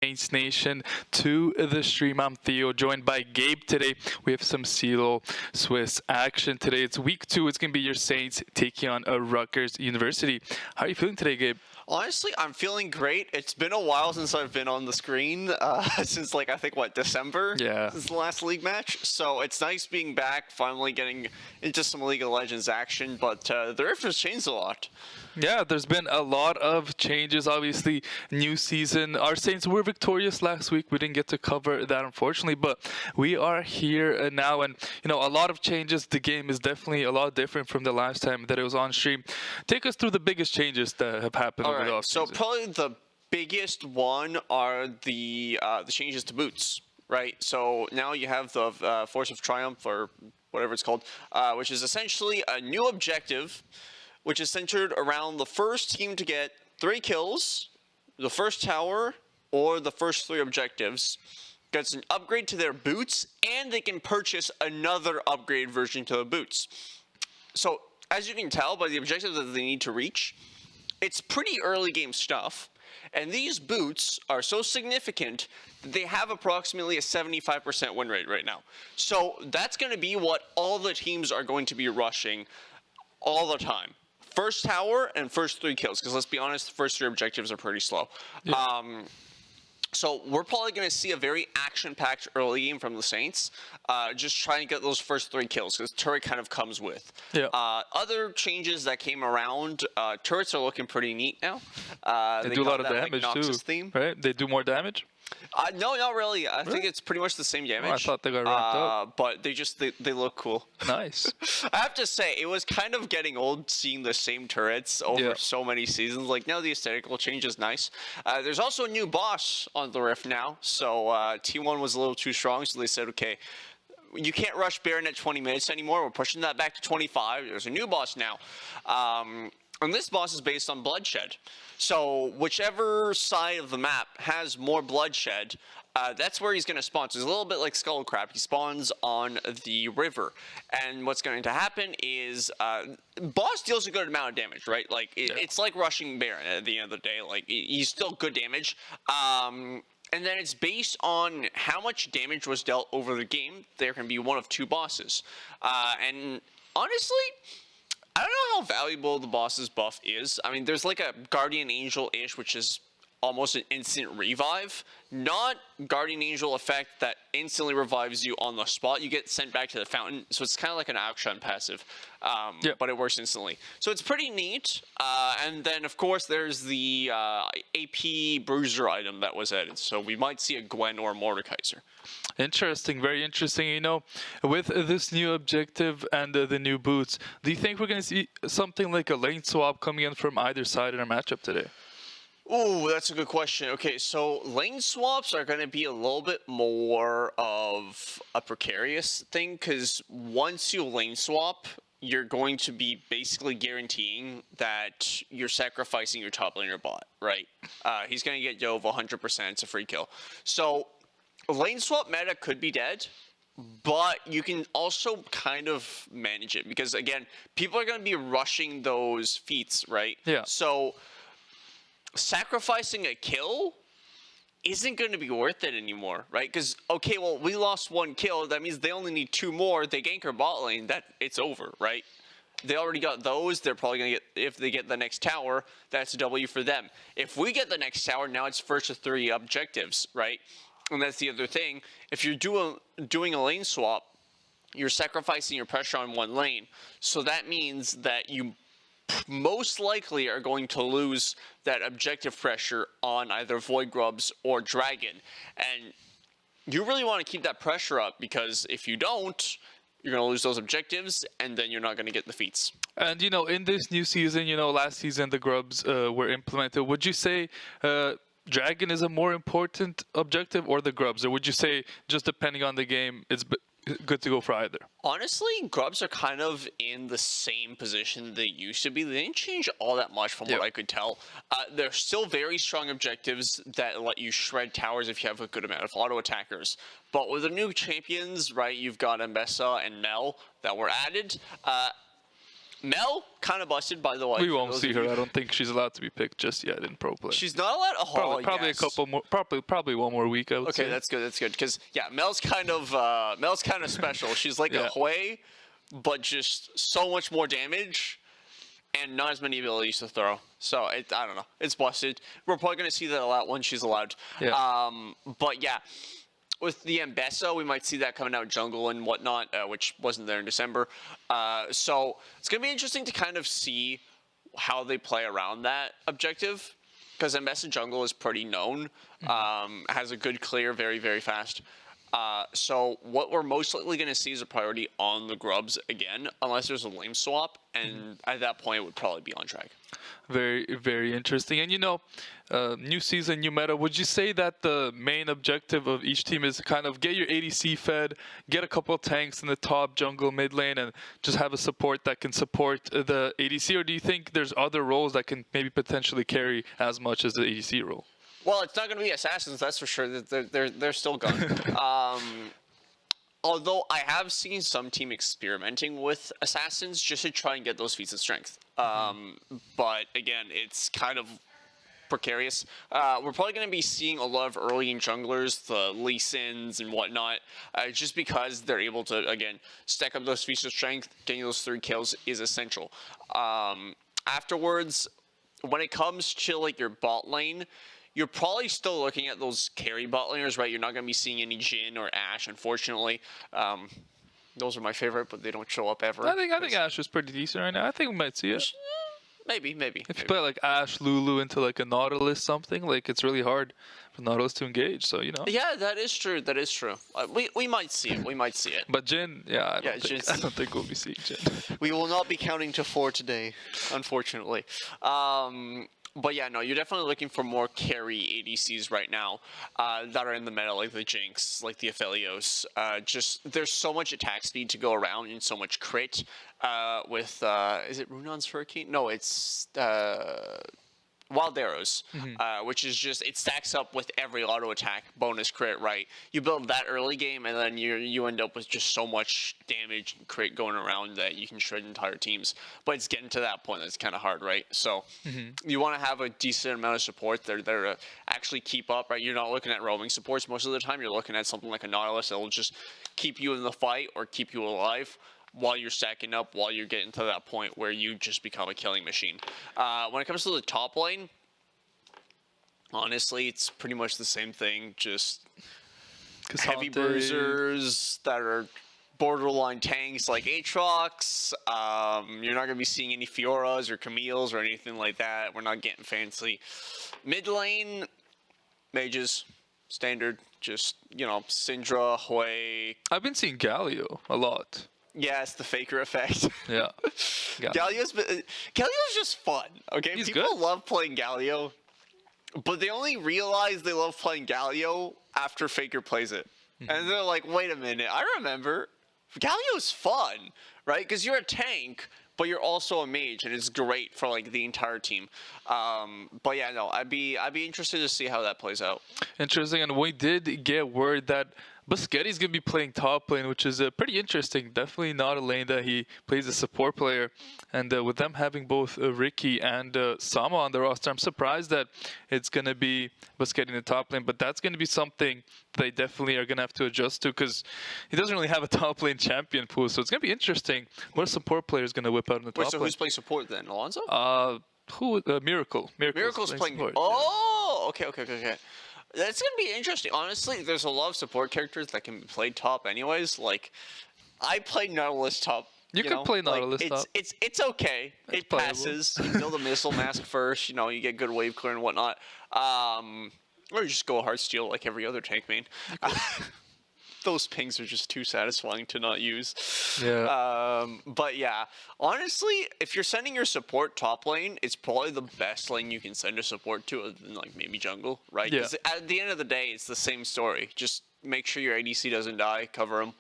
Saints Nation to the stream. I'm Theo, joined by Gabe today. We have some cLoL Swiss action today. It's week 2. It's going to be your Saints taking on a Rutgers University. How are you feeling today, Gabe? Honestly, I'm feeling great. It's been a while since I've been on the screen, since I think, December? Yeah. Since the last league match. So it's nice being back, finally getting into some League of Legends action, but the Rift has changed a lot. Yeah, there's been a lot of changes. Obviously, new season. Our Saints were victorious last week. We didn't get to cover that, unfortunately, but we are here now, and a lot of changes. The game is definitely a lot different from the last time that it was on stream. Take us through the biggest changes that have happened over the offseason. So probably the biggest one are the changes to boots, right? So now you have the Force of Triumph, or whatever it's called, which is essentially a new objective, which is centered around the first team to get 3 kills, the first tower, or the first 3 objectives, gets an upgrade to their boots, and they can purchase another upgrade version to the boots. So, as you can tell by the objectives that they need to reach, it's pretty early game stuff, and these boots are so significant that they have approximately a 75% win rate right now. So, that's going to be what all the teams are going to be rushing all the time. First tower and first 3 kills, because let's be honest, the first 3 objectives are pretty slow. Yeah. So we're probably going to see a very action-packed early game from the Saints, just trying to get those first 3 kills, because turret kind of comes with. Yeah. Other changes that came around, turrets are looking pretty neat now. They do a lot of damage too, theme. Right? They do more damage? No, not really. I think it's pretty much the same damage. Oh, I thought they got ramped up. But they look cool. Nice. I have to say, it was kind of getting old seeing the same turrets over so many seasons. Like, now the aesthetical change is nice. There's also a new boss on the Rift now. So T1 was a little too strong, so they said, okay, you can't rush Baron at 20 minutes anymore. We're pushing that back to 25. There's a new boss now. And this boss is based on bloodshed. So whichever side of the map has more bloodshed, that's where he's going to spawn. So it's a little bit like Skullcrab. He spawns on the river. And what's going to happen is boss deals a good amount of damage, right? Like it's like rushing Baron at the end of the day. Like he's still good damage. And then it's based on how much damage was dealt over the game. There can be one of 2 bosses. And honestly, I don't know how valuable the boss's buff is. I mean, there's like a Guardian Angel-ish, which is almost an instant revive. Not Guardian Angel effect that instantly revives you on the spot. You get sent back to the fountain. So it's kind of like an action passive, but it works instantly. So it's pretty neat. And then, of course, there's the AP Bruiser item that was added. So we might see a Gwen or a Mordekaiser. Interesting, very interesting. With this new objective and the new boots, do you think we're going to see something like a lane swap coming in from either side in our matchup today? Ooh, that's a good question. Okay, so lane swaps are going to be a little bit more of a precarious thing, because once you lane swap, you're going to be basically guaranteeing that you're sacrificing your top laner bot, right? He's going to get Dove 100%. It's a free kill. So lane swap meta could be dead, but you can also kind of manage it, because again, people are going to be rushing those feats, right? Yeah. So sacrificing a kill isn't going to be worth it anymore, right? Because, okay, well, we lost 1 kill. That means they only need 2 more. They gank our bot lane. It's over, right? They already got those. They're probably going to get, if they get the next tower, that's a W for them. If we get the next tower, now it's first of 3 objectives, right? And that's the other thing. If you're doing a lane swap, you're sacrificing your pressure on 1 lane. So that means that you most likely are going to lose that objective pressure on either Void Grubs or Dragon. And you really want to keep that pressure up, because if you don't, you're going to lose those objectives, and then you're not going to get the feats. And, in this new season, last season the Grubs were implemented. Would you say Dragon is a more important objective, or the Grubs? Or would you say, just depending on the game, it's good to go for either? Honestly, Grubs are kind of in the same position they used to be. They didn't change all that much from what I could tell. They're still very strong objectives that let you shred towers if you have a good amount of auto attackers. But with the new champions, right, you've got Ambessa and Mel that were added. Mel kind of busted, by the way. We won't see her. I don't think she's allowed to be picked just yet in pro play. She's not allowed. Oh, Probably yes. a couple more. Probably one more week. I would say. Okay, that's good. That's good. Because yeah, Mel's kind of special. She's like a Hui, but just so much more damage, and not as many abilities to throw. So I don't know. It's busted. We're probably gonna see that a lot when she's allowed. Yeah. But yeah. With the Ambessa, we might see that coming out jungle and whatnot, which wasn't there in December. So it's going to be interesting to kind of see how they play around that objective, because Ambessa jungle is pretty known, has a good clear very, very fast. So what we're most likely going to see is a priority on the grubs again, unless there's a lane swap, and at that point it would probably be on track. Very, very interesting. And new season, new meta. Would you say that the main objective of each team is kind of get your ADC fed, get a couple of tanks in the top jungle mid lane, and just have a support that can support the ADC? Or do you think there's other roles that can maybe potentially carry as much as the ADC role? Well, it's not going to be assassins, that's for sure. They're still gone. Although I have seen some team experimenting with assassins just to try and get those feats of strength. But again, it's kind of precarious. We're probably going to be seeing a lot of early junglers, the Lee Sins and whatnot, just because they're able to, again, stack up those feats of strength. Getting those 3 kills is essential. Afterwards, when it comes to like your bot lane, you're probably still looking at those carry bot laners, right? You're not going to be seeing any Jhin or Ashe, unfortunately. Those are my favorite, but they don't show up ever. I think Ashe is pretty decent right now. I think we might see it. Maybe. If you play like Ashe, Lulu into like a Nautilus something, like it's really hard for Nautilus to engage. So Yeah, that is true. That is true. We might see it. We might see it. But Jhin, I don't think we'll be seeing Jhin. We will not be counting to 4 today, unfortunately. But yeah, no, you're definitely looking for more carry ADCs right now that are in the meta, like the Jinx, like the Aphelios. Just there's so much attack speed to go around and so much crit with is it Runon's Hurricane? No, it's Wild Arrows, which is just, it stacks up with every auto attack bonus crit, right? You build that early game, and then you end up with just so much damage and crit going around that you can shred entire teams. But it's getting to that point that's kind of hard, right? So you want to have a decent amount of support there to actually keep up, right? You're not looking at roaming supports most of the time. You're looking at something like a Nautilus that will just keep you in the fight or keep you alive while you're stacking up, while you're getting to that point where you just become a killing machine. When it comes to the top lane, honestly, it's pretty much the same thing, just heavy bruisers that are borderline tanks like Aatrox. You're not going to be seeing any Fioras or Camille's or anything like that. We're not getting fancy. Mid lane, mages, standard, just, Syndra, Hui. I've been seeing Galio a lot. Yeah, it's the faker effect. Yeah. Galio's just fun, okay? He's People good. love playing Galio, but they only realize they love playing Galio after faker plays it. And they're like, wait a minute, I remember. Galio's fun, right? Because you're a tank, but you're also a mage, and it's great for like the entire team. But yeah, no, I'd be interested to see how that plays out. Interesting, and we did get word that Busquetti's going to be playing top lane, which is pretty interesting. Definitely not a lane that he plays a support player. And with them having both Ricky and Sama on the roster, I'm surprised that it's going to be Busquetti in the top lane. But that's going to be something they definitely are going to have to adjust to, because he doesn't really have a top lane champion pool. So it's going to be interesting what a support player is going to whip out in the top lane. So who's playing support then? Alonso? Miracle. Miracle's playing support. Oh, okay. That's going to be interesting. Honestly, there's a lot of support characters that can be played top anyways. Like, I played Nautilus top. You can play Nautilus top. It's okay. It playable. passes. You build a missile mask first. You get good wave clear and whatnot. Or you just go Heartsteel like every other tank main. Those pings are just too satisfying to not use. Yeah. But yeah, honestly, if you're sending your support top lane, it's probably the best lane you can send a support to, other than like maybe jungle, right? Yeah. 'Cause at the end of the day, it's the same story. Just make sure your ADC doesn't die, cover him.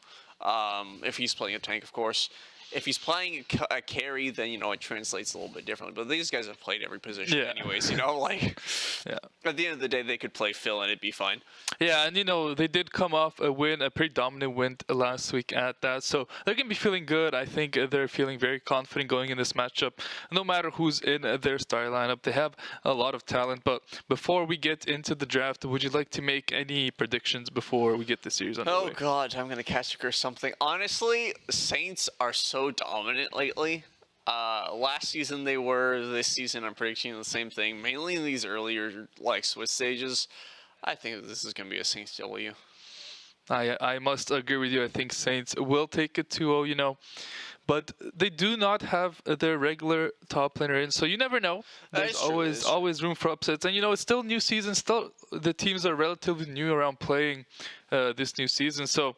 If he's playing a tank, of course. if he's playing a carry, then it translates a little bit differently. But these guys have played every position, anyways. At the end of the day, they could play Phil and it'd be fine. Yeah, and they did come off a pretty dominant win last week at that, so they're gonna be feeling good. I think they're feeling very confident going in this matchup. No matter who's in their star lineup, they have a lot of talent. But before we get into the draft, would you like to make any predictions before we get the series underway? Oh God, I'm gonna categorize something. Honestly, Saints are so dominant lately. Last season they were. This season I'm predicting the same thing. Mainly in these earlier Swiss stages. I think this is gonna be a Saints W. I must agree with you. I think Saints will take it 2-0. But they do not have their regular top laner in, so you never know. There's always room for upsets, and it's still new season. Still, the teams are relatively new around playing this new season. So,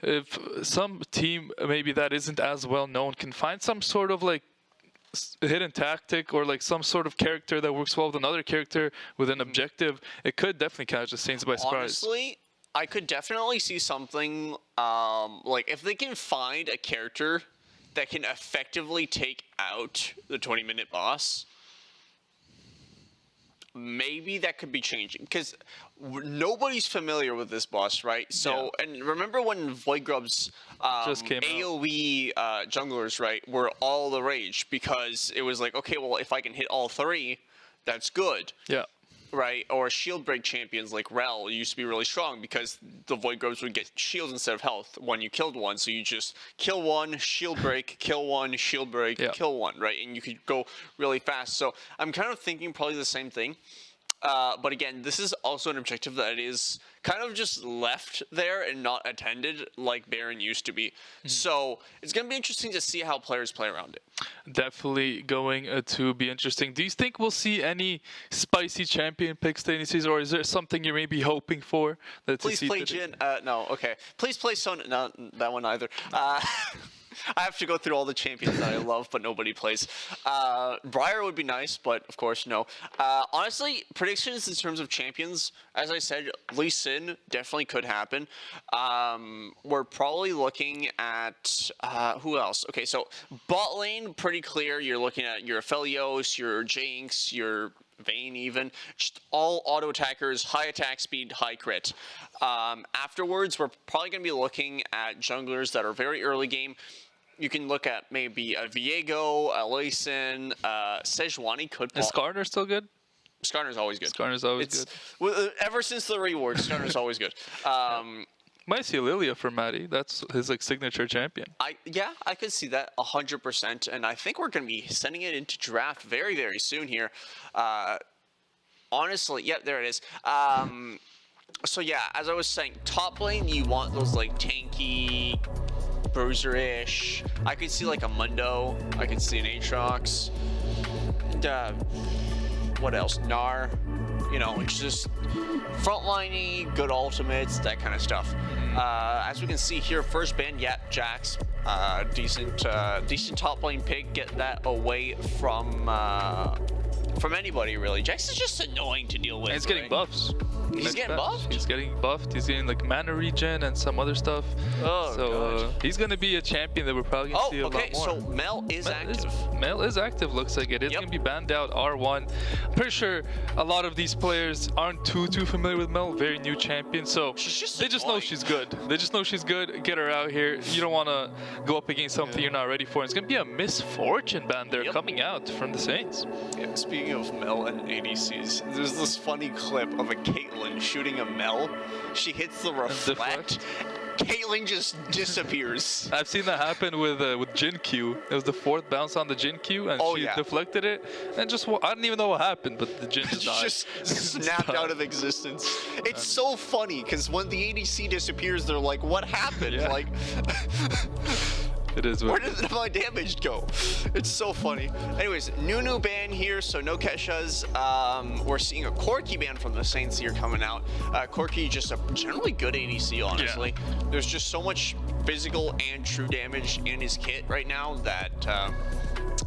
if some team maybe that isn't as well known can find some sort of hidden tactic or some sort of character that works well with another character with an objective, it could definitely catch the Saints by surprise. Honestly, I could definitely see something if they can find a character that can effectively take out the 20-minute boss, maybe that could be changing, because nobody's familiar with this boss, right? So, and remember when Void Grub's just came AoE junglers, right, were all the rage, because it was okay, well, if I can hit all three, that's good. Yeah. Right, or shield break champions like Rel used to be really strong because the Void Grubs would get shields instead of health when you killed one. So you just kill one, shield break, kill one, shield break, kill one, right? And you could go really fast. So I'm kind of thinking probably the same thing. But again, this is also an objective that is kind of just left there and not attended like Baron used to be. So it's going to be interesting to see how players play around it. Definitely going to be interesting. Do you think we'll see any spicy champion picks to any season, or is there something you're maybe hoping for? Please play Jhin. No, okay. Please play Son. No, that one either. I have to go through all the champions that I love, but nobody plays. Briar would be nice, but of course, no. Honestly, predictions in terms of champions, as I said, Lee Sin definitely could happen. We're probably looking at who else? Okay, so bot lane, pretty clear. You're looking at your Aphelios, your Jinx, your Vayne even, just all auto attackers, high attack speed, high crit. Afterwards, we're probably going to be looking at junglers that are very early game. You can look at maybe a Viego, a Layson, Sejuani could. Is Skarner still good? Skarner's always good. Skarner's always good. Ever since the reward, Skarner's always good. Might see Lilia for Matty. That's his signature champion. I could see that 100%, and I think we're going to be sending it into draft very, very soon here. Honestly, yep, there it is. So yeah, as I was saying, top lane, you want those tanky, bruiser-ish. I could see a Mundo. I could see an Aatrox. What else? Gnar. It's just frontliney, good ultimates, that kind of stuff. As we can see here, first ban, Jax. Decent top lane pick. Get that away from anybody, really. Jax is just annoying to deal with. And he's getting buffs. He's getting buffed? He's getting buffed. He's getting mana regen and some other stuff. Oh, so he's going to be a champion that we're probably going to see a lot more. So Mel is active. Mel is active, looks like it. It's going to be banned out R1. I'm pretty sure a lot of these players aren't too familiar with Mel. Very new champion. So they just know she's good. They just know she's good. Get her out here. You don't want to go up against something you're not ready for. It's going to be a misfortune ban there coming out from the Saints. Yeah, speaking of Mel and ADCs, there's this funny clip of a Caitlyn shooting a Mel. She hits the reflect. Caitlyn just disappears. I've seen that happen with Jin Q. It was the fourth bounce on the Jin Q, and she deflected it, and I don't even know what happened, but the Jin just died. Just snapped out of existence. It's so funny because when the ADC disappears, they're like, "What happened?" Yeah. It is. Where did my damage go? It's so funny. Anyways, new ban here, so no Keshas. We're seeing a Corki ban from the Saints here coming out. Corki just a generally good ADC, honestly. There's just so much physical and true damage in his kit right now that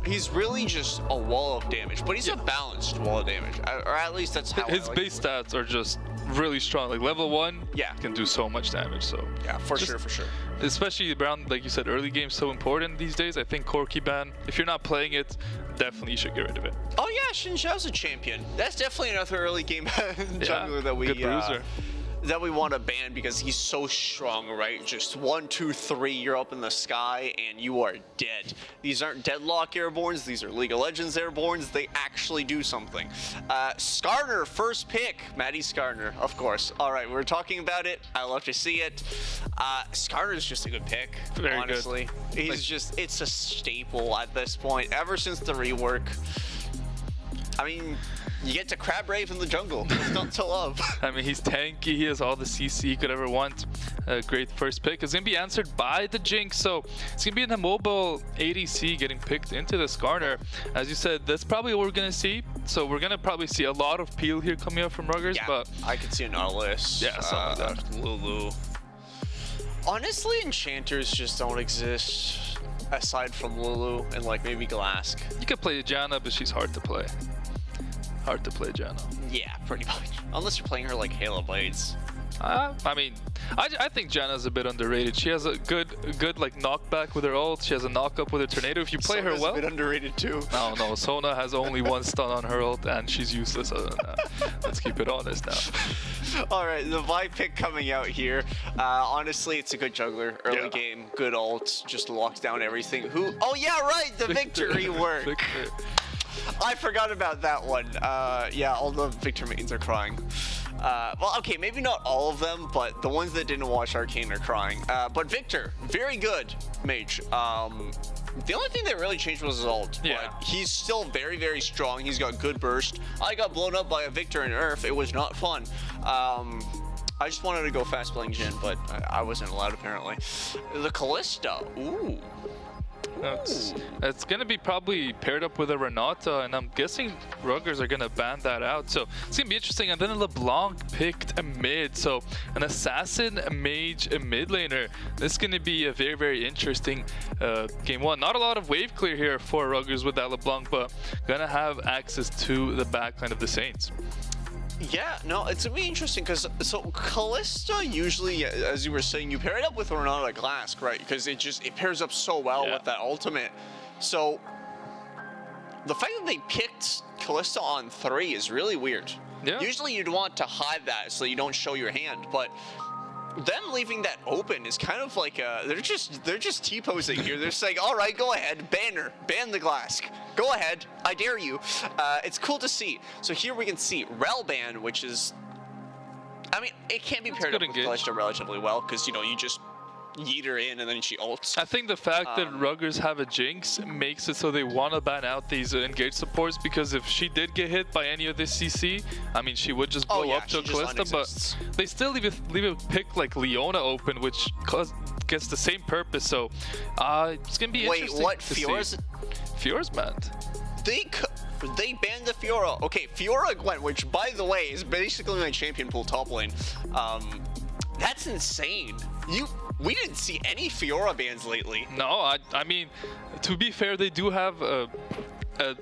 he's really just a wall of damage, but he's a balanced wall of damage, or at least that's how his I like base stats are just really strong. Like level 1 can do so much damage. So yeah, for sure. Especially around, like you said, early game so important these days. I think Corki ban, if you're not playing it, definitely you should get rid of it. Oh yeah, Xin Zhao's a champion. That's definitely another early game jungler that we good bruiser. That we want to ban because he's so strong, right? Just 1, 2, 3, you're up in the sky and you are dead. These aren't Deadlock Airborns, these are League of Legends Airborns. They actually do something. Skarner, first pick. Maddie Skarner, of course. All right, we're talking about it. I love to see it. Skarner is just a good pick, Very honestly. good. He's just, it's a staple at this point. Ever since the rework. I mean, you get to Crab Rave in the jungle. It's not to love. I mean, he's tanky. He has all the CC you could ever want. A great first pick. It's going to be answered by the Jinx. So it's going to be in the mobile ADC getting picked into the Skarner. As you said, that's probably what we're going to see. So we're going to probably see a lot of peel here coming up from Rutgers. Yeah, but I could see a Nautilus. Yeah, something like that. Lulu. Honestly, enchanters just don't exist aside from Lulu and like maybe Glask. You could play Janna, but she's hard to play. Hard to play Janna. Yeah, pretty much. Unless you're playing her like Halo Blades. I mean, I think Janna's a bit underrated. She has a good like knockback with her ult. She has a knock-up with her tornado. If you play Sona's her well. a bit underrated too. No, Sona has only one stun on her ult and she's useless other than that. Let's keep it honest now. All right, the Vi pick coming out here. Honestly, it's a good juggler. Early game, good ult, just locks down everything. Oh yeah, right, the victory work. I forgot about that one. Yeah, all the Victor mains are crying. Well, okay, maybe not all of them, but the ones that didn't watch Arcane are crying. But Victor, very good mage. The only thing that really changed was his ult. Yeah. But he's still very, very strong. He's got good burst. I got blown up by a Victor in Earth. It was not fun. I just wanted to go fast playing Jhin, but I wasn't allowed apparently. The Callista. Ooh. It's gonna be probably paired up with a Renata, and I'm guessing Rutgers are gonna ban that out. So it's gonna be interesting. And then LeBlanc picked a mid, so an assassin, a mage, a mid laner. This is gonna be a very, very interesting game one. Not a lot of wave clear here for Rutgers with that LeBlanc, but gonna have access to the backline of the Saints. Yeah, no, it's gonna be interesting because so Callista usually, as you were saying, you pair it up with Renata Glask, right? Because it pairs up so well with that ultimate. So the fact that they picked Callista on 3 is really weird. Yeah. Usually you'd want to hide that so you don't show your hand, but them leaving that open is kind of like they're just T-posing here. They're saying, all right, go ahead, ban the Glask. Go ahead, I dare you. It's cool to see. So here we can see Rel ban, which is, I mean, it can be paired up with Callista relatively well because, you know, you just yeet her in and then she ults. I think the fact that Rutgers have a Jinx makes it so they want to ban out these engage supports, because if she did get hit by any of this CC, I mean, she would just blow up to a Callista, but they still leave a pick like Leona open, which gets the same purpose. So it's gonna be interesting. Wait, what? Fiora's banned. They banned the Fiora. Okay, Fiora Gwen, which by the way is basically my champion pool top lane. That's insane. We didn't see any Fiora bans lately. No, I mean, to be fair, they do have a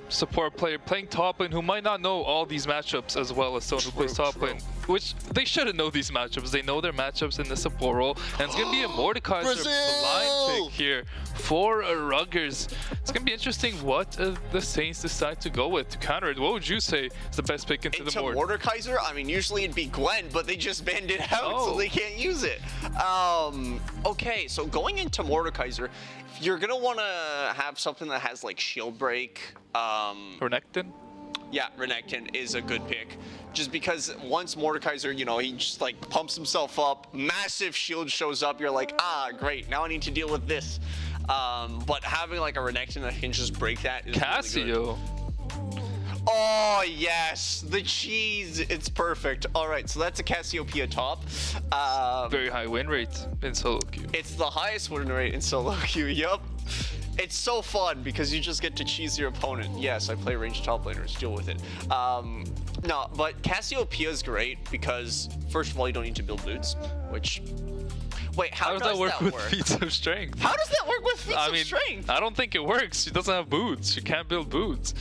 support player playing top lane who might not know all these matchups as well as someone who plays top lane, which they shouldn't know these matchups. They know their matchups in the support role, and it's gonna be a Mordekaiser blind pick here for Rutgers. It's gonna be interesting what the Saints decide to go with to counter it. What would you say is the best pick into the board? Mordekaiser? I mean, usually it'd be Gwen, but they just banned it out, so they can't use it. Okay, so going into Mordekaiser, you're gonna want to have something that has like shield break. Renekton? Yeah, Renekton is a good pick. Just because once Mordekaiser, you know, he just like pumps himself up, massive shield shows up, you're like, ah, great, now I need to deal with this. But having like a Renekton that can just break that is Cassio. really good. Oh yes, the cheese, it's perfect. All right, so that's a Cassiopeia top. Very high win rate in solo queue. It's the highest win rate in solo queue, yup. It's so fun because you just get to cheese your opponent. Yes, I play ranged top laners. Deal with it. No, but Cassiopeia is great because first of all, you don't need to build boots. Which, wait, how does that work with feats of strength? How does that work with feats of strength? I don't think it works. She doesn't have boots. She can't build boots.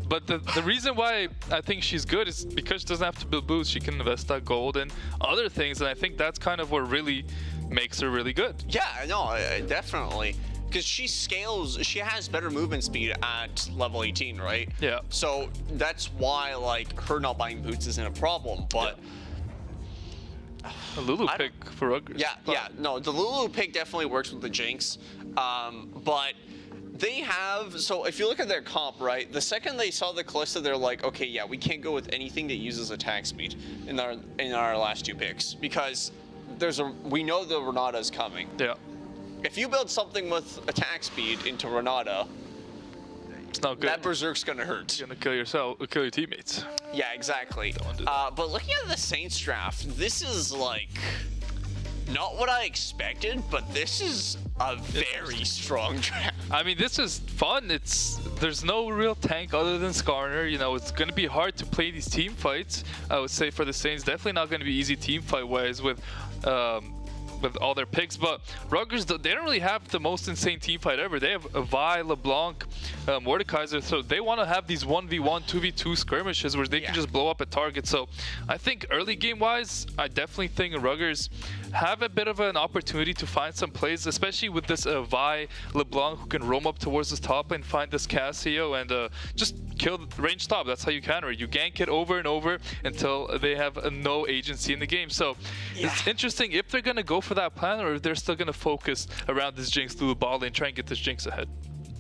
But the reason why I think she's good is because she doesn't have to build boots. She can invest that gold and other things, and I think that's kind of what really makes her really good. Yeah, no, definitely. Because she scales, she has better movement speed at level 18, right? Yeah. So that's why, like, her not buying boots isn't a problem, but... A Lulu pick for Rutgers. Yeah, no, the Lulu pick definitely works with the Jinx, but they have, so if you look at their comp, right, the second they saw the Kalista, they're like, okay, yeah, we can't go with anything that uses attack speed in our last two picks, because we know the Renata's coming. Yeah. If you build something with attack speed into Renata, it's not good. That Berserk's gonna hurt. You're gonna kill yourself, kill your teammates. Yeah, exactly. But looking at the Saints draft, this is like not what I expected, but this is a very strong draft. I mean, this is fun. There's no real tank other than Skarner. You know, it's gonna be hard to play these team fights. I would say for the Saints, definitely not gonna be easy team fight wise with all their picks, but Rutgers, they don't really have the most insane team fight ever. They have Vi, LeBlanc, Mordekaiser, so they want to have these 1v1, 2v2 skirmishes where they can just blow up a target. So I think early game wise, I definitely think Rutgers have a bit of an opportunity to find some plays, especially with this Vi, LeBlanc, who can roam up towards this top and find this Cassio and just kill the range top. That's how you counter it. You gank it over and over until they have no agency in the game. So it's interesting if they're going to go for that plan or if they're still going to focus around this Jinx through the ball lane, try and get this Jinx ahead.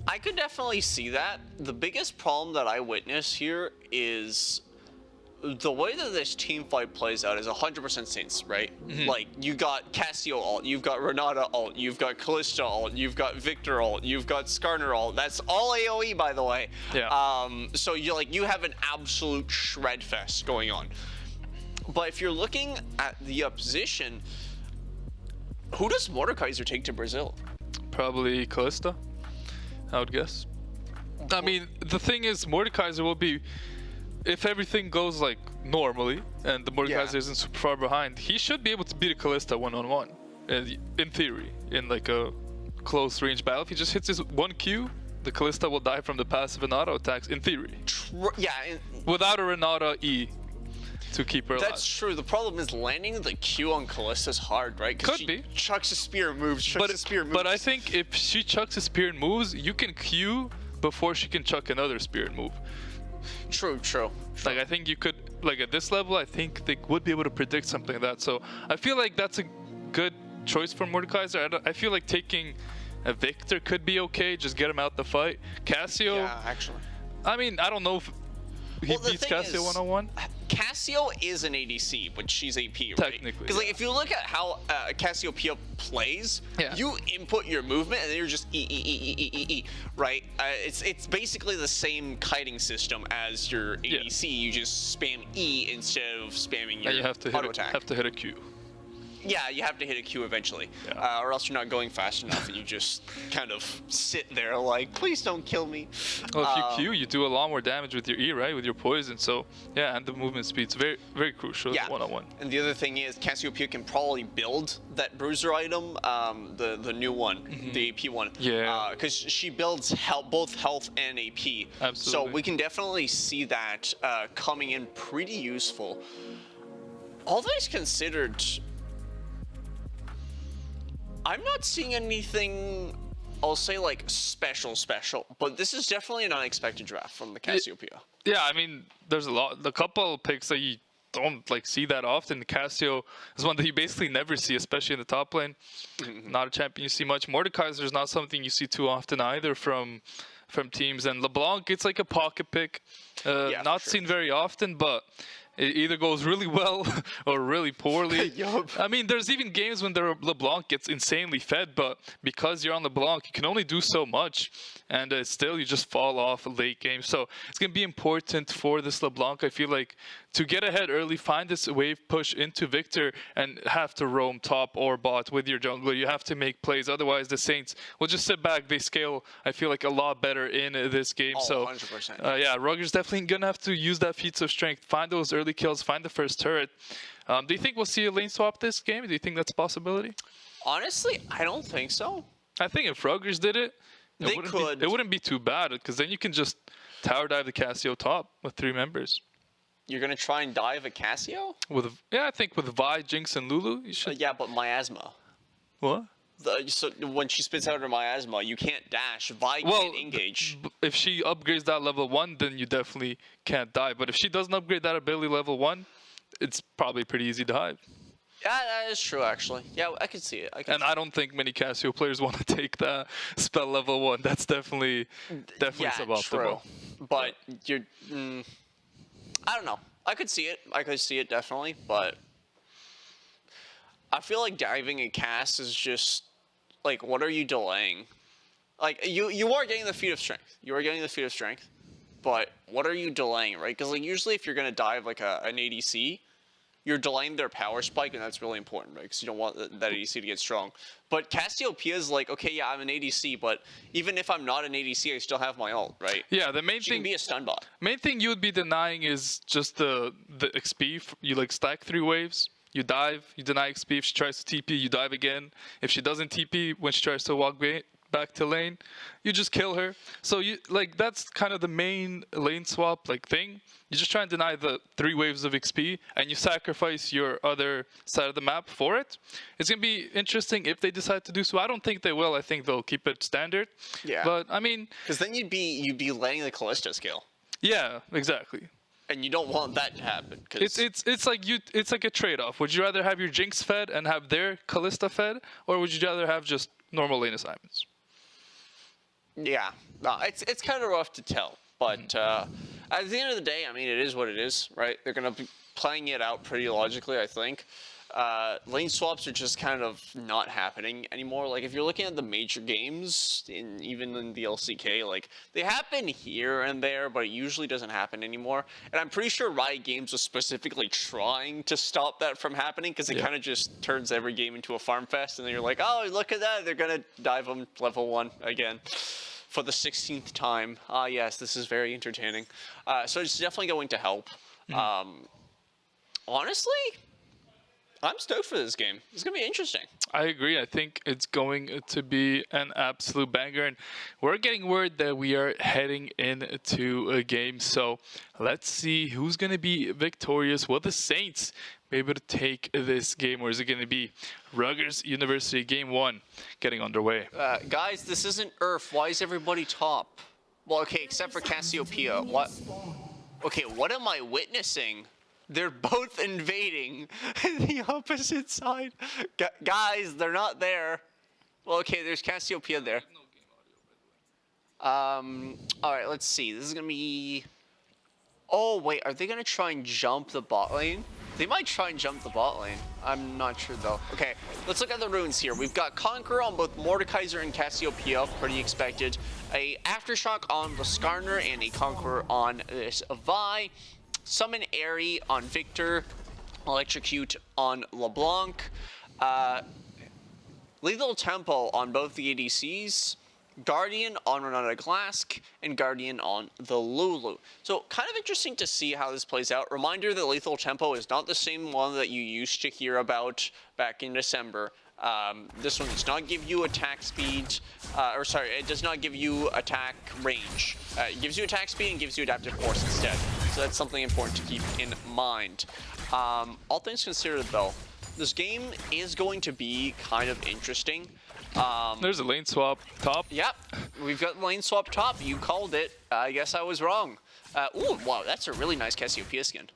I could definitely see that. The biggest problem that I witness here is the way that this team fight plays out is 100% Saints, right? Like, you got Cassio ult, you've got Renata ult, you've got Kalista ult, you've got Victor ult, you've got Skarner ult. That's all AoE, by the way. Yeah. So you have an absolute shred fest going on. But if you're looking at the opposition, who does Mordekaiser take to Brazil? Probably Kalista, I would guess. I mean, the thing is, Mordekaiser will be, if everything goes like normally and the Mordekaiser isn't super far behind, he should be able to beat a Kalista one-on-one, in theory, in like a close range battle. If he just hits his 1Q, the Kalista will die from the passive and auto attacks, in theory. Without a Renata E to keep her alive. That's true. The problem is landing the Q on Kalista is hard, right? Could be. Chucks a spear and moves, But I think if she chucks a spear and moves, you can Q before she can chuck another spear and move. True. Like, I think you could, like, at this level, I think they would be able to predict something like that. So I feel like that's a good choice for Mordekaiser. I feel like taking a Victor could be okay. Just get him out the fight. Cassio. Yeah, actually. I mean, I don't know if he beats Cassio one-on-one. Cassio is an ADC, but she's AP, right? Technically. Because like, if you look at how Cassiopeia plays, you input your movement and then you're just E, right? It's basically the same kiting system as your ADC. You just spam E instead of spamming your auto attack. Have to hit a Q. Yeah, you have to hit a Q eventually, or else you're not going fast enough, and you just kind of sit there like, please don't kill me. Well, if you Q, you do a lot more damage with your E, right? With your poison. So yeah, and the movement speed's very, very crucial one-on-one. And the other thing is, Cassiopeia can probably build that bruiser item, the new one, the AP one. Yeah. Because she builds both health and AP. Absolutely. So we can definitely see that coming in pretty useful. All things considered, I'm not seeing anything, I'll say, like, special, but this is definitely an unexpected draft from the Cassiopeia. Yeah, I mean, there's a couple picks that you don't, like, see that often. Cassio is one that you basically never see, especially in the top lane. Not a champion you see much. Mordekaiser is not something you see too often either from teams. And LeBlanc, it's like a pocket pick. Not seen very often, but it either goes really well or really poorly. I mean, there's even games when LeBlanc gets insanely fed, but because you're on LeBlanc, you can only do so much. and still you just fall off late game. So it's going to be important for this LeBlanc, I feel like, to get ahead early, find this wave push into Victor, and have to roam top or bot with your jungler. You have to make plays, otherwise the Saints will just sit back. They scale, I feel like, a lot better in this game. Oh, so 100%. yeah, Rutgers definitely going to have to use that feats of strength, find those early kills, find the first turret. Do you think we'll see a lane swap this game? Do you think that's a possibility? Honestly, I don't think so. I think if Rutgers did it, They could. It wouldn't be too bad, because then you can just tower dive the Cassio top with 3 members. You're gonna try and dive a Cassio? I think with Vi, Jinx, and Lulu, you should. Yeah, but miasma. What? So when she spits out her miasma, you can't dash. Vi can't engage. If she upgrades that level 1, then you definitely can't dive. But if she doesn't upgrade that ability level 1, it's probably pretty easy to dive. Yeah, that is true, actually. Yeah, I can see it. I don't think many Cassio players want to take that spell level 1. That's definitely suboptimal. True. But you're, I don't know. I could see it. I could see it definitely, but I feel like diving a cast is just like, what are you delaying? Like you are getting the feat of strength. You are getting the feat of strength, but what are you delaying, right? Because like usually if you're gonna dive like an ADC, you're delaying their power spike, and that's really important, right? Because you don't want that ADC to get strong. But Cassiopeia is like, okay, yeah, I'm an ADC, but even if I'm not an ADC, I still have my ult, right? Yeah, the main She thing. can be a stun bot. Main thing you would be denying is just the XP. You like stack 3 waves. You dive. You deny XP. If she tries to TP, you dive again. If she doesn't TP when she tries to walk back to lane, you just kill her. So you like that's kind of the main lane swap like thing. You just try and deny the 3 waves of XP, and you sacrifice your other side of the map for it. It's gonna be interesting if they decide to do so. I don't think they will. I think they'll keep it standard. Yeah. But I mean, Because then you'd be letting the Callista scale, yeah, exactly. and you don't want that to happen. Cause It's like a trade-off. Would you rather have your Jinx fed and have their Callista fed, or would you rather have just normal lane assignments? yeah, no, it's kind of rough to tell. But at the end of the day, I mean, it is what it is, right? They're gonna be playing it out pretty logically, I think. Lane swaps are just kind of not happening anymore. Like, if you're looking at the major games, even in the LCK, like, they happen here and there, but it usually doesn't happen anymore. And I'm pretty sure Riot Games was specifically trying to stop that from happening, because it kind of just turns every game into a farm fest, and then you're like, oh, look at that, they're gonna dive them level 1 again for the 16th time. Ah, yes, this is very entertaining. So it's definitely going to help. Honestly, I'm stoked for this game. It's going to be interesting. I agree. I think it's going to be an absolute banger. And we're getting word that we are heading into a game. So let's see who's going to be victorious. Will the Saints be able to take this game? Or is it going to be Rutgers University Game 1 getting underway? Guys, this isn't Earth. Why is everybody top? Well, okay, except for Cassiopeia. What? Okay, what am I witnessing? They're both invading the opposite side. Guys, they're not there. Well, okay, there's Cassiopeia there. Alright, let's see. This is gonna be... Oh, wait, are they gonna try and jump the bot lane? They might try and jump the bot lane. I'm not sure, though. Okay, let's look at the runes here. We've got Conqueror on both Mordekaiser and Cassiopeia, pretty expected. A Aftershock on the Skarner and a Conqueror on this Vi. Summon Airy on Victor, Electrocute on LeBlanc, Lethal Tempo on both the ADCs, Guardian on Renata Glask, and Guardian on the Lulu. So kind of interesting to see how this plays out. Reminder that Lethal Tempo is not the same one that you used to hear about back in December. This one does not give you attack speed, it does not give you attack range. It gives you attack speed and gives you adaptive force instead. So that's something important to keep in mind. All things considered, though, this game is going to be kind of interesting. There's a lane swap top. Yep, we've got lane swap top. You called it. I guess I was wrong. Ooh, wow, that's a really nice Cassiopeia skin.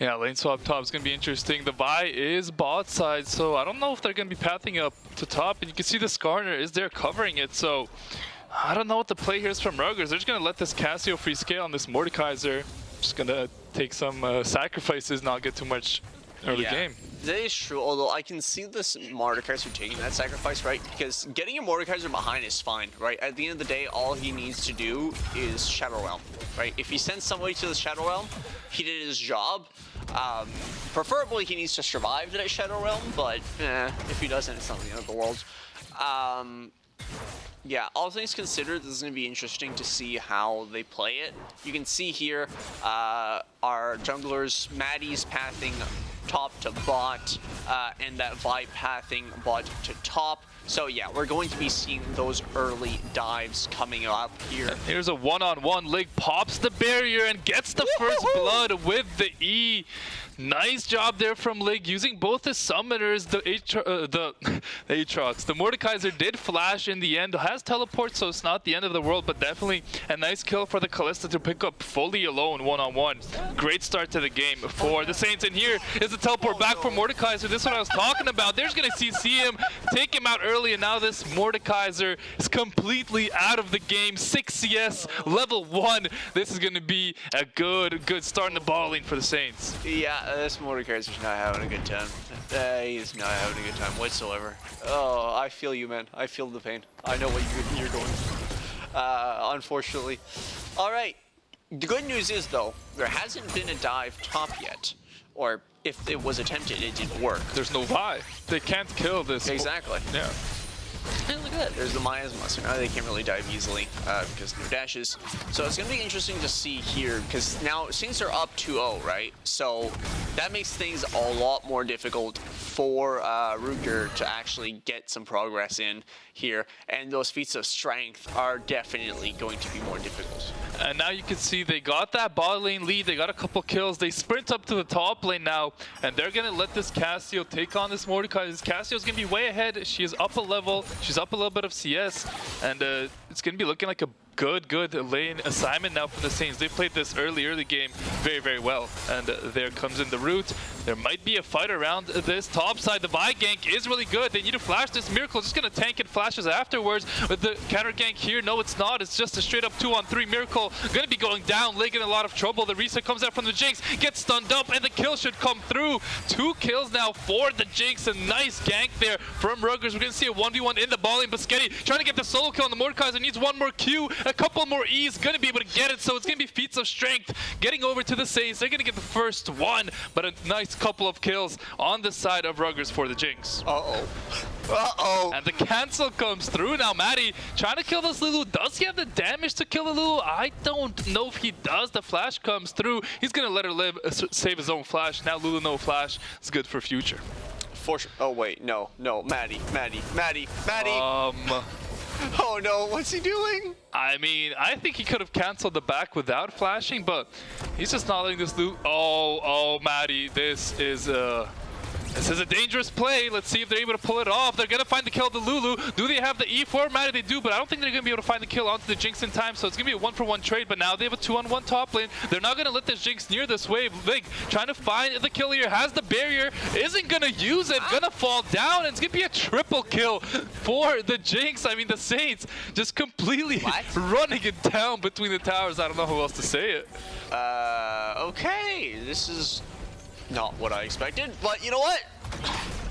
Yeah, lane swap top is going to be interesting. The Vi is bot side, so I don't know if they're going to be pathing up to top. And you can see the Skarner is there covering it, so I don't know what the play here is from Rutgers. They're just going to let this Cassio free scale on this Mordekaiser. Just going to take some sacrifices, not get too much early game. That is true, although I can see this Mordekaiser taking that sacrifice, right? Because getting a Mordekaiser behind is fine, right? At the end of the day, all he needs to do is Shadow Realm, right? If he sends somebody to the Shadow Realm, he did his job. Preferably, he needs to survive that Shadow Realm, but if he doesn't, it's not the end of the world. Yeah, all things considered, this is going to be interesting to see how they play it. You can see here our junglers, Maddie's pathing top to bot, and that Vi pathing bot to top. So yeah, we're going to be seeing those early dives coming up here. And here's a one-on-one. Lig pops the barrier and gets the first blood with the E. Nice job there from Lig using both the summoners, the Aatrox. The Mordekaiser did flash in the end, has teleport, so it's not the end of the world, but definitely a nice kill for the Kalista to pick up fully alone one-on-one. Great start to the game for the Saints. And here is the teleport back for Mordekaiser. This is what I was talking about. They're just going to CC him, take him out early, and now this Mordekaiser is completely out of the game. 6 CS, level 1. This is going to be a good start in the ball lane for the Saints. Yeah, this Mordekaiser's not having a good time. He's not having a good time whatsoever. Oh, I feel you, man. I feel the pain. I know what you're going through. Unfortunately. All right. The good news is, though, there hasn't been a dive top yet. Or if it was attempted, it didn't work. There's no Vi. They can't kill this. Exactly. Yeah. And look at that, there's the miasma, so now they can't really dive easily because no dashes. So it's going to be interesting to see here, because now Saints are up 2-0, right? So that makes things a lot more difficult for Rutgers to actually get some progress in here, and those feats of strength are definitely going to be more difficult. And now you can see they got that bot lane lead, they got a couple kills, they sprint up to the top lane now, and they're going to let this Cassio take on this Mordekaiser. This Cassio's going to be way ahead, she is up a level, she's up a little bit of CS, and it's going to be looking like a good lane assignment now for the Saints. They played this early game very well, and there comes in the root. There might be a fight around this top side. The Vi gank is really good. They need to flash this Miracle, just gonna tank and flashes afterwards. With the counter gank here, no it's not, it's just a straight up 2-on-3 Miracle. Gonna be going down, Lig in a lot of trouble. The reset comes out from the Jinx, gets stunned up, and the kill should come through. 2 kills now for the Jinx, a nice gank there from Rutgers. We're gonna see a 1v1 in the ball lane. Biscotti trying to get the solo kill on the Mordekaiser, needs one more Q, a couple more E's, gonna be able to get it, so it's gonna be feats of strength getting over to the Saints. They're gonna get the first one, but a nice couple of kills on the side of Rutgers for the Jinx. And the cancel comes through now. Maddie trying to kill this Lulu. Does he have the damage to kill the Lulu? I don't know if he does. The flash comes through. He's gonna let her live, save his own flash. Now Lulu no flash. It's good for future. For sure. Oh wait, no, Maddie. Oh no, what's he doing? I mean, I think he could have canceled the back without flashing, but he's just not letting this do. Oh, Maddie, this is a dangerous play. Let's see if they're able to pull it off. They're going to find the kill of the Lulu. Do they have the E4? Maddie, they do, but I don't think they're going to be able to find the kill onto the Jinx in time, so it's going to be a 1-for-1 trade, but now they have a 2-on-1 top lane. They're not going to let this Jinx near this wave. Lig trying to find the kill here, has the barrier, isn't going to use it, going to fall down, and it's going to be a triple kill for the Jinx. I mean, the Saints just completely running it down between the towers. I don't know who else to say it. Okay, this is not what I expected, but you know what?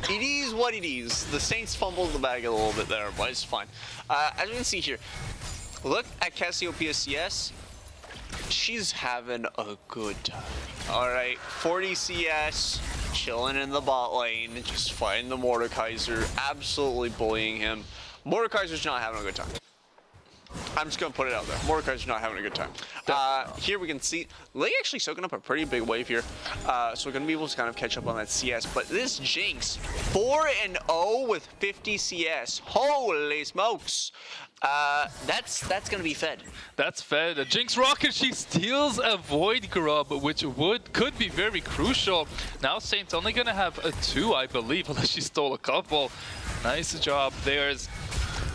It is what it is. The Saints fumbled the bag a little bit there, but it's fine. As you can see here, look at Cassiopeia CS. She's having a good time. Alright, 40 CS, chilling in the bot lane, just fighting the Mordekaiser, absolutely bullying him. Mordekaiser's not having a good time. I'm just going to put it out there. Mordekaiser's not having a good time. Here we can see Lig actually soaking up a pretty big wave here. So we're going to be able to kind of catch up on that CS. But this Jinx, 4-0 with 50 CS. Holy smokes. That's going to be fed. That's fed. A Jinx rocket, she steals a Void Grub, which could be very crucial. Now Saints only going to have a 2, I believe, unless she stole a couple. Nice job. There's...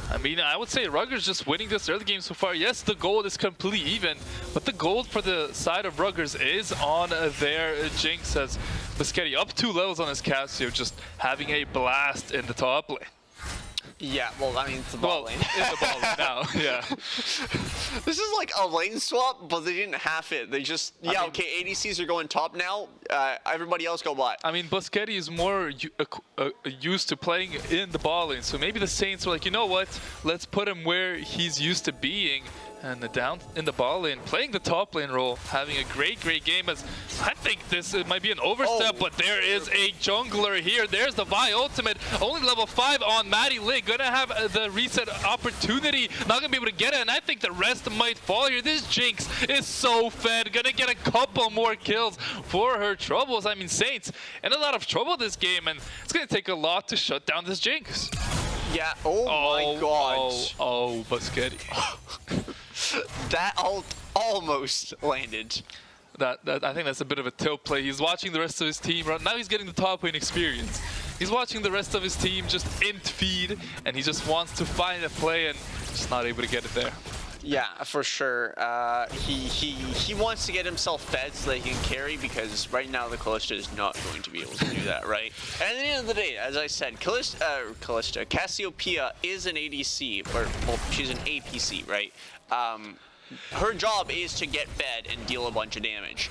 I mean, I would say Rutgers just winning this early game so far. Yes, the gold is completely even, but the gold for the side of Rutgers is on their Jinx, as Biscotti up 2 levels on his Cassio, just having a blast in the top lane. Yeah, well, I mean, it's the bot lane. In the ball lane now, yeah. This is like a lane swap, but they didn't have it. They just, okay, ADCs are going top now. Everybody else go bot. I mean, Busquetti is more used to playing in the ball lane, so maybe the Saints were like, you know what? Let's put him where he's used to being. And down in the ball lane, playing the top lane role, having a great game. As I think this might be an overstep, but there is a jungler here. There's the Vi ultimate, only level 5 on Maddie Lig. Gonna have the reset opportunity, not gonna be able to get it, and I think the rest might fall here. This Jinx is so fed, gonna get a couple more kills for her troubles. I mean, Saints in a lot of trouble this game, and it's gonna take a lot to shut down this Jinx. Yeah, oh my god. Oh, Busquetti. That ult almost landed. I think that's a bit of a tilt play. He's watching the rest of his team. Right now he's getting the top lane experience. He's watching the rest of his team just int feed, and he just wants to find a play and just not able to get it there. Yeah, for sure. He wants to get himself fed so that he can carry, because right now the Kalista is not going to be able to do that, right? And at the end of the day, as I said, Cassiopeia is an ADC, or well, she's an APC, right? Her job is to get fed and deal a bunch of damage.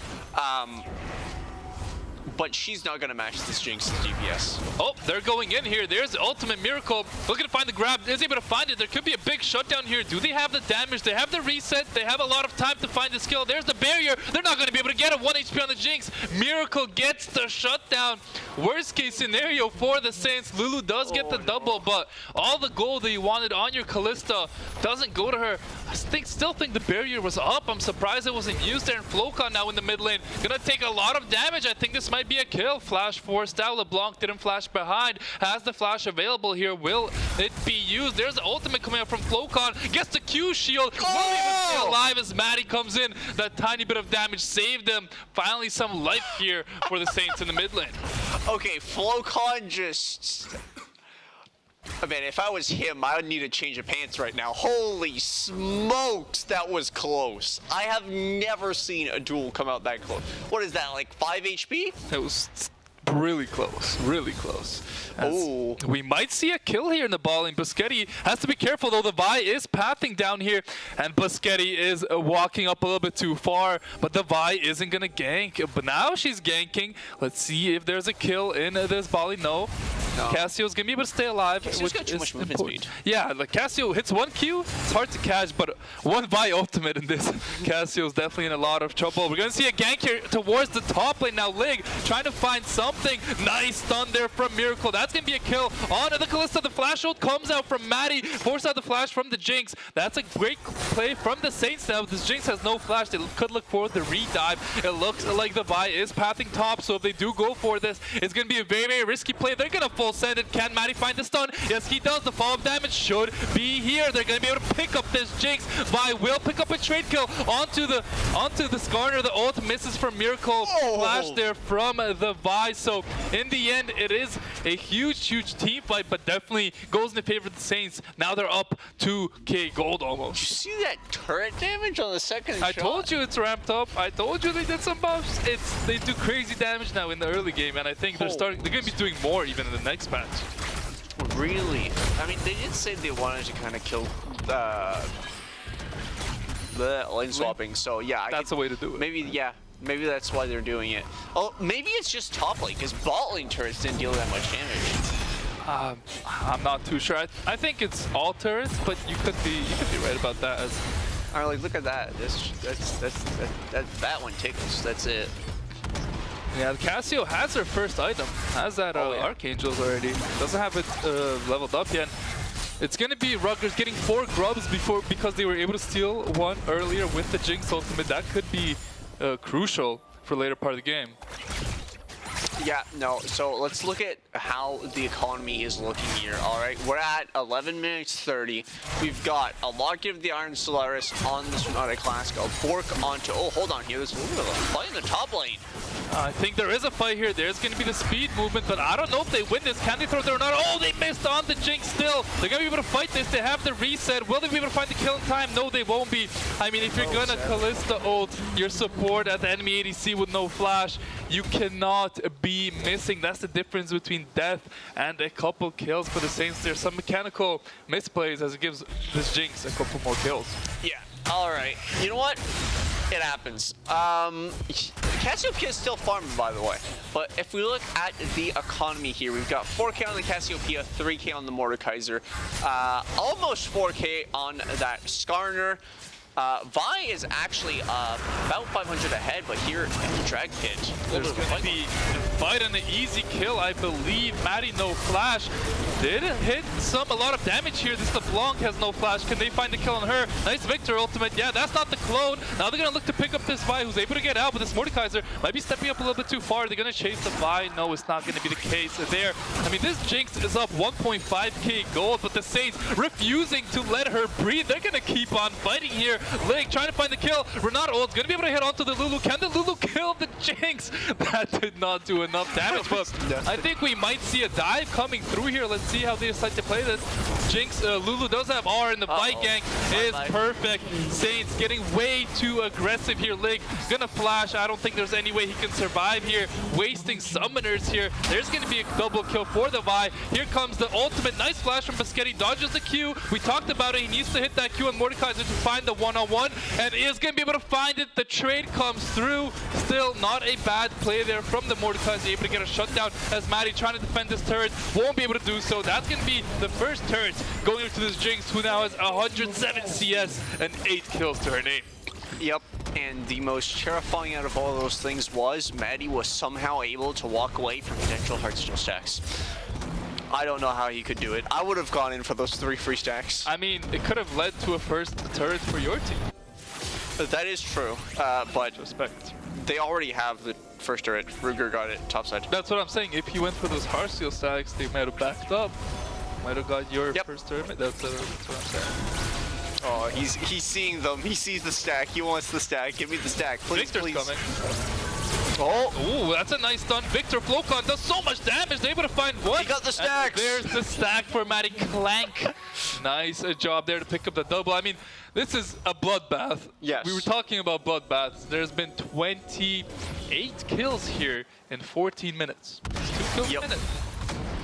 But she's not going to match this Jinx's DPS. Oh, they're going in here. There's the ultimate Miracle. Looking to find the grab. Is able to find it. There could be a big shutdown here. Do they have the damage? They have the reset. They have a lot of time to find the skill. There's the barrier. They're not going to be able to get it. 1 HP on the Jinx. Miracle gets the shutdown. Worst case scenario for the Saints. Lulu does get the double, but all the gold that you wanted on your Kalista doesn't go to her. I still think the barrier was up. I'm surprised it wasn't used there. And Flocon now in the mid lane. Gonna take a lot of damage. I think this might be a kill. Flash forced out. LeBlanc didn't flash behind. Has the flash available here. Will it be used? There's the ultimate coming out from Flocon. Gets the Q shield. Will even stay alive as Maddie comes in. That tiny bit of damage saved them. Finally some life here for the Saints in the mid lane. Okay, Flocon just... I mean, if I was him, I would need a change of pants right now. Holy smokes, that was close. I have never seen a duel come out that close. What is that, like 5 HP? It was really close, really close. Oh, we might see a kill here in the ball lane. Busquetti has to be careful though. The Vi is pathing down here, and Busquetti is walking up a little bit too far, but the Vi isn't gonna gank. But now she's ganking. Let's see if there's a kill in this ball lane. No. Cassio's gonna be able to stay alive. Cassio's got too much movement speed. Yeah, like Cassio hits 1 Q, it's hard to catch, but 1 Vi ultimate in this. Cassio's definitely in a lot of trouble. We're gonna see a gank here towards the top lane now. Lig trying to find something. Nice stun there from Miracle. That's gonna be a kill on the Kalista. The flash ult comes out from Maddie. Force out the flash from the Jinx. That's a great play from the Saints now. This Jinx has no flash. They could look for the re-dive. It looks like the Vi is pathing top, so if they do go for this, it's gonna be a very risky play. They're gonna full send it. Can Maddie find the stun? Yes, he does. The follow-up damage should be here. They're gonna be able to pick up this Jinx. Vi will pick up a trade kill onto the Skarner. The ult misses from Miracle. Flash there from the Vi. So in the end, it is a huge team fight, but definitely goes in the favor of the Saints. Now they're up 2k gold almost. Did you see that turret damage on the second shot? I told you it's ramped up. I told you they did some buffs. They do crazy damage now in the early game, and I think they're gonna be doing more even in the next patch. Really? I mean, they did say they wanted to kind of kill the lane swapping, so yeah. That's the way to do it. Maybe, yeah. Maybe that's why they're doing it. Oh, maybe it's just top lane, because bot lane turrets didn't deal that much damage. I'm not too sure. I think it's all turrets, but you could be right about that. Alright, like, look at that. That one tickles. That's it. Yeah, Cassio has her first item. Has that Archangels already. Doesn't have it leveled up yet. It's gonna be Rutgers getting 4 grubs because they were able to steal 1 earlier with the Jinx ultimate. That could be crucial for later part of the game. Yeah, no, so let's look at how the economy is looking here, alright? We're at 11 minutes 30. We've got a Locket of the Iron Solaris on this Fnatic Classic, a Bork onto... Oh, hold on here, there's a little bit of a fight in the top lane. I think there is a fight here. There's going to be the speed movement, but I don't know if they win this. Can they throw there or not? Oh, they missed on the Jinx still. They're going to be able to fight this. They have the reset. Will they be able to find the kill in time? No, they won't be. I mean, if you're going to Kalista ult your support at the enemy ADC with no flash, you cannot be missing. That's the difference between death and a couple kills for the Saints. There's some mechanical misplays as it gives this Jinx a couple more kills. Yeah. All right. You know what? It happens. Cassiopeia is still farming, by the way. But if we look at the economy here, we've got 4K on the Cassiopeia, 3K on the Mordekaiser, almost 4K on that Skarner. Vi is actually about 500 ahead, but here in the drag pit, there's going to be a fight and an easy kill, I believe. Maddie, no flash. Did hit a lot of damage here. This LeBlanc has no flash. Can they find the kill on her? Nice Victor ultimate. Yeah, that's not the clone. Now they're going to look to pick up this Vi, who's able to get out, but this Mordekaiser might be stepping up a little bit too far. They're going to chase the Vi. No, it's not going to be the case there. I mean, this Jinx is up 1.5k gold, but the Saints refusing to let her breathe. They're going to keep on fighting here. Lig trying to find the kill. Renata ult's going to be able to hit onto the Lulu. Can the Lulu kill the Jinx? That did not do enough damage, but I think we might see a dive coming through here. Let's see how they decide to play this. Jinx, Lulu does have R, and the fight gang is perfect. Saints getting way too aggressive here. Lig gonna flash. I don't think there's any way he can survive here. Wasting summoners here. There's gonna be a double kill for the Vi. Here comes the ultimate. Nice flash from Biscotti. Dodges the Q. We talked about it. He needs to hit that Q on Mordekaiser to find the one-on-one, and is gonna be able to find it. The trade comes through. Still not a bad play there from the Mordekaiser. Able to get a shutdown as Maddie trying to defend this turret. Won't be able to do so. That's gonna be the first turret going into this Jinx, who now has 107 CS and 8 kills to her name. Yep, and the most terrifying out of all those things was Maddie was somehow able to walk away from potential Heartstone stacks. I don't know how he could do it. I would have gone in for those 3 free stacks. I mean, it could have led to a first turret for your team. That is true, but Respect. they already have the first turret. Rutgers got it topside. That's what I'm saying. If he went for those Heartstone stacks, they might have backed up. Might have got your first tournament. That's what I'm saying. Oh, he's seeing them. He sees the stack. He wants the stack. Give me the stack, please, Victor's please. coming. Oh, ooh, that's a nice stun. Victor Flocon does so much damage. They're able to find one. He got the stacks. And there's the stack for Maddie Clank. Nice job there to pick up the double. I mean, this is a bloodbath. Yes. We were talking about bloodbaths. There's been 28 kills here in 14 minutes. It's 2 kills a minute.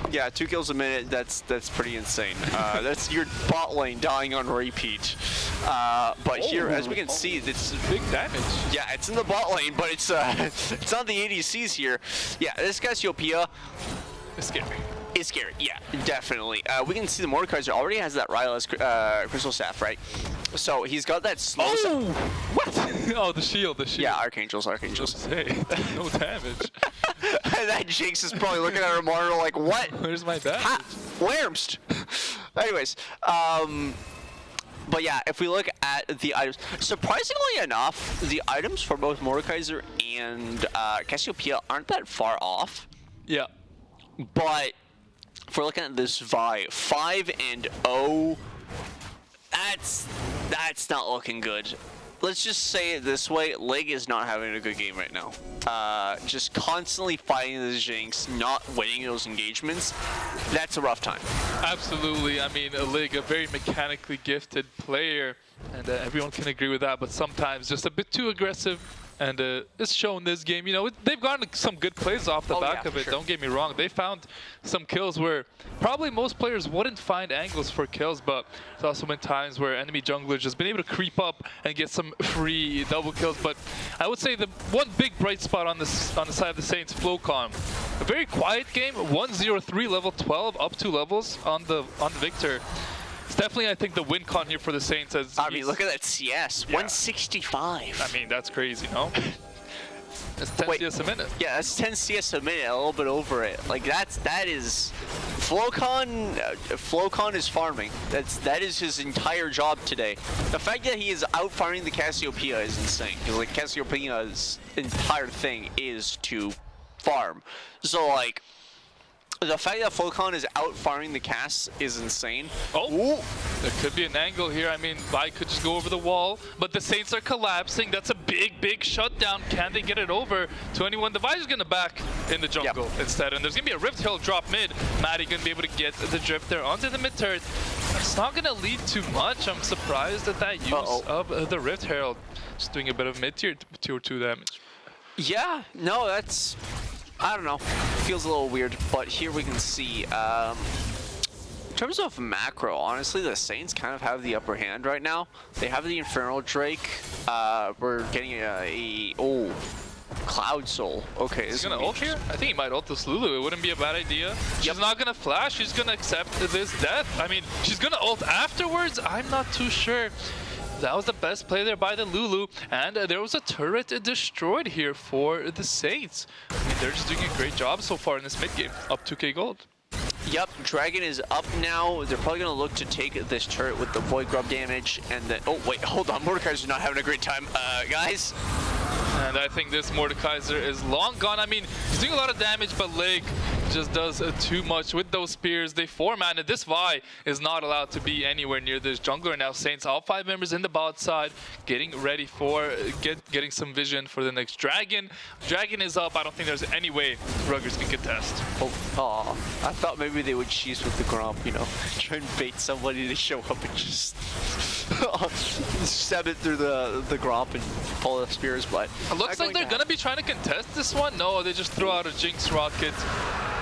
Yeah, 2 kills a minute, that's pretty insane. That's your bot lane dying on repeat. But here, as we can see, it's big damage. Yeah, it's in the bot lane, but it's it's on the ADCs here. Yeah, this Cassiopeia is scary. Is scary, yeah, definitely. We can see the Mordekaiser already has that Rylai's Crystal Staff, right? So he's got that slow. Oh, what? Oh, the shield, the shield. Yeah, Archangels. Hey, no damage. And that Jinx is probably looking at her monitor like, what? Where's my damage? Where's? Anyways, but yeah, if we look at the items, surprisingly enough, the items for both Mordekaiser and Cassiopeia aren't that far off. Yeah. But if we're looking at this Vi, 5-0, that's not looking good. Let's just say it this way, Lig is not having a good game right now. Just constantly fighting this Jinx, not winning those engagements, that's a rough time. Absolutely. I mean, Lig, a very mechanically gifted player, and everyone can agree with that, but sometimes just a bit too aggressive. And it's shown this game, you know, they've gotten some good plays off the back of it, sure. Don't get me wrong. They found some kills where probably most players wouldn't find angles for kills, but there's also been times where enemy junglers just been able to creep up and get some free double kills. But I would say the one big bright spot on the side of the Saints, Flocon. A very quiet game, 1-0-3, level 12, up 2 levels on the Victor. It's definitely, I think, the win con here for the Saints. As I mean, look at that CS, 165. I mean, that's crazy, no? That's 10 CS a minute. Yeah, that's 10 CS a minute, a little bit over it. Like that is Flocon is farming. That is his entire job today. The fact that he is out farming the Cassiopeia is insane. Because like Cassiopeia's entire thing is to farm. So like, The fact that Flocon is out farming the cast is insane. Oh, ooh. There could be an angle here. I mean, Vi could just go over the wall, but the Saints are collapsing. That's a big shutdown. Can they get it over to anyone? The Vi's gonna back in the jungle instead, and there's gonna be a Rift Herald drop mid. Maddie gonna be able to get the drift there onto the mid turret. It's not gonna lead too much. I'm surprised at that use of the Rift Herald. Just doing a bit of mid-tier, tier 2 damage. Yeah, no, that's... I don't know. Feels a little weird, but here we can see... in terms of macro, honestly, the Saints kind of have the upper hand right now. They have the Infernal Drake. We're getting a Cloud Soul. Okay, he's gonna ult here? I think he might ult this Lulu. It wouldn't be a bad idea. She's not gonna flash. She's gonna accept this death. I mean, she's gonna ult afterwards. I'm not too sure. That was the best play there by the Lulu, and there was a turret destroyed here for the Saints. I mean, they're just doing a great job so far in this mid game. Up 2k gold. Yep, Dragon is up now. They're probably going to look to take this turret with the Void Grub damage, and then... Oh, wait, hold on. Mordekaiser's not having a great time. Guys? And I think this Mordekaiser is long gone. I mean, he's doing a lot of damage, but Leg just does too much with those spears. They 4-mana. This Vi is not allowed to be anywhere near this jungler. Now Saints, all 5 members in the bot side, getting ready for getting some vision for the next Dragon. Dragon is up. I don't think there's any way Rutgers can contest. Oh, I thought maybe they would cheese with the Gromp, you know, try and bait somebody to show up and just stab it through the Gromp and pull the spears, but it looks like they're gonna be trying to contest this one. No, they just throw out a Jinx rocket.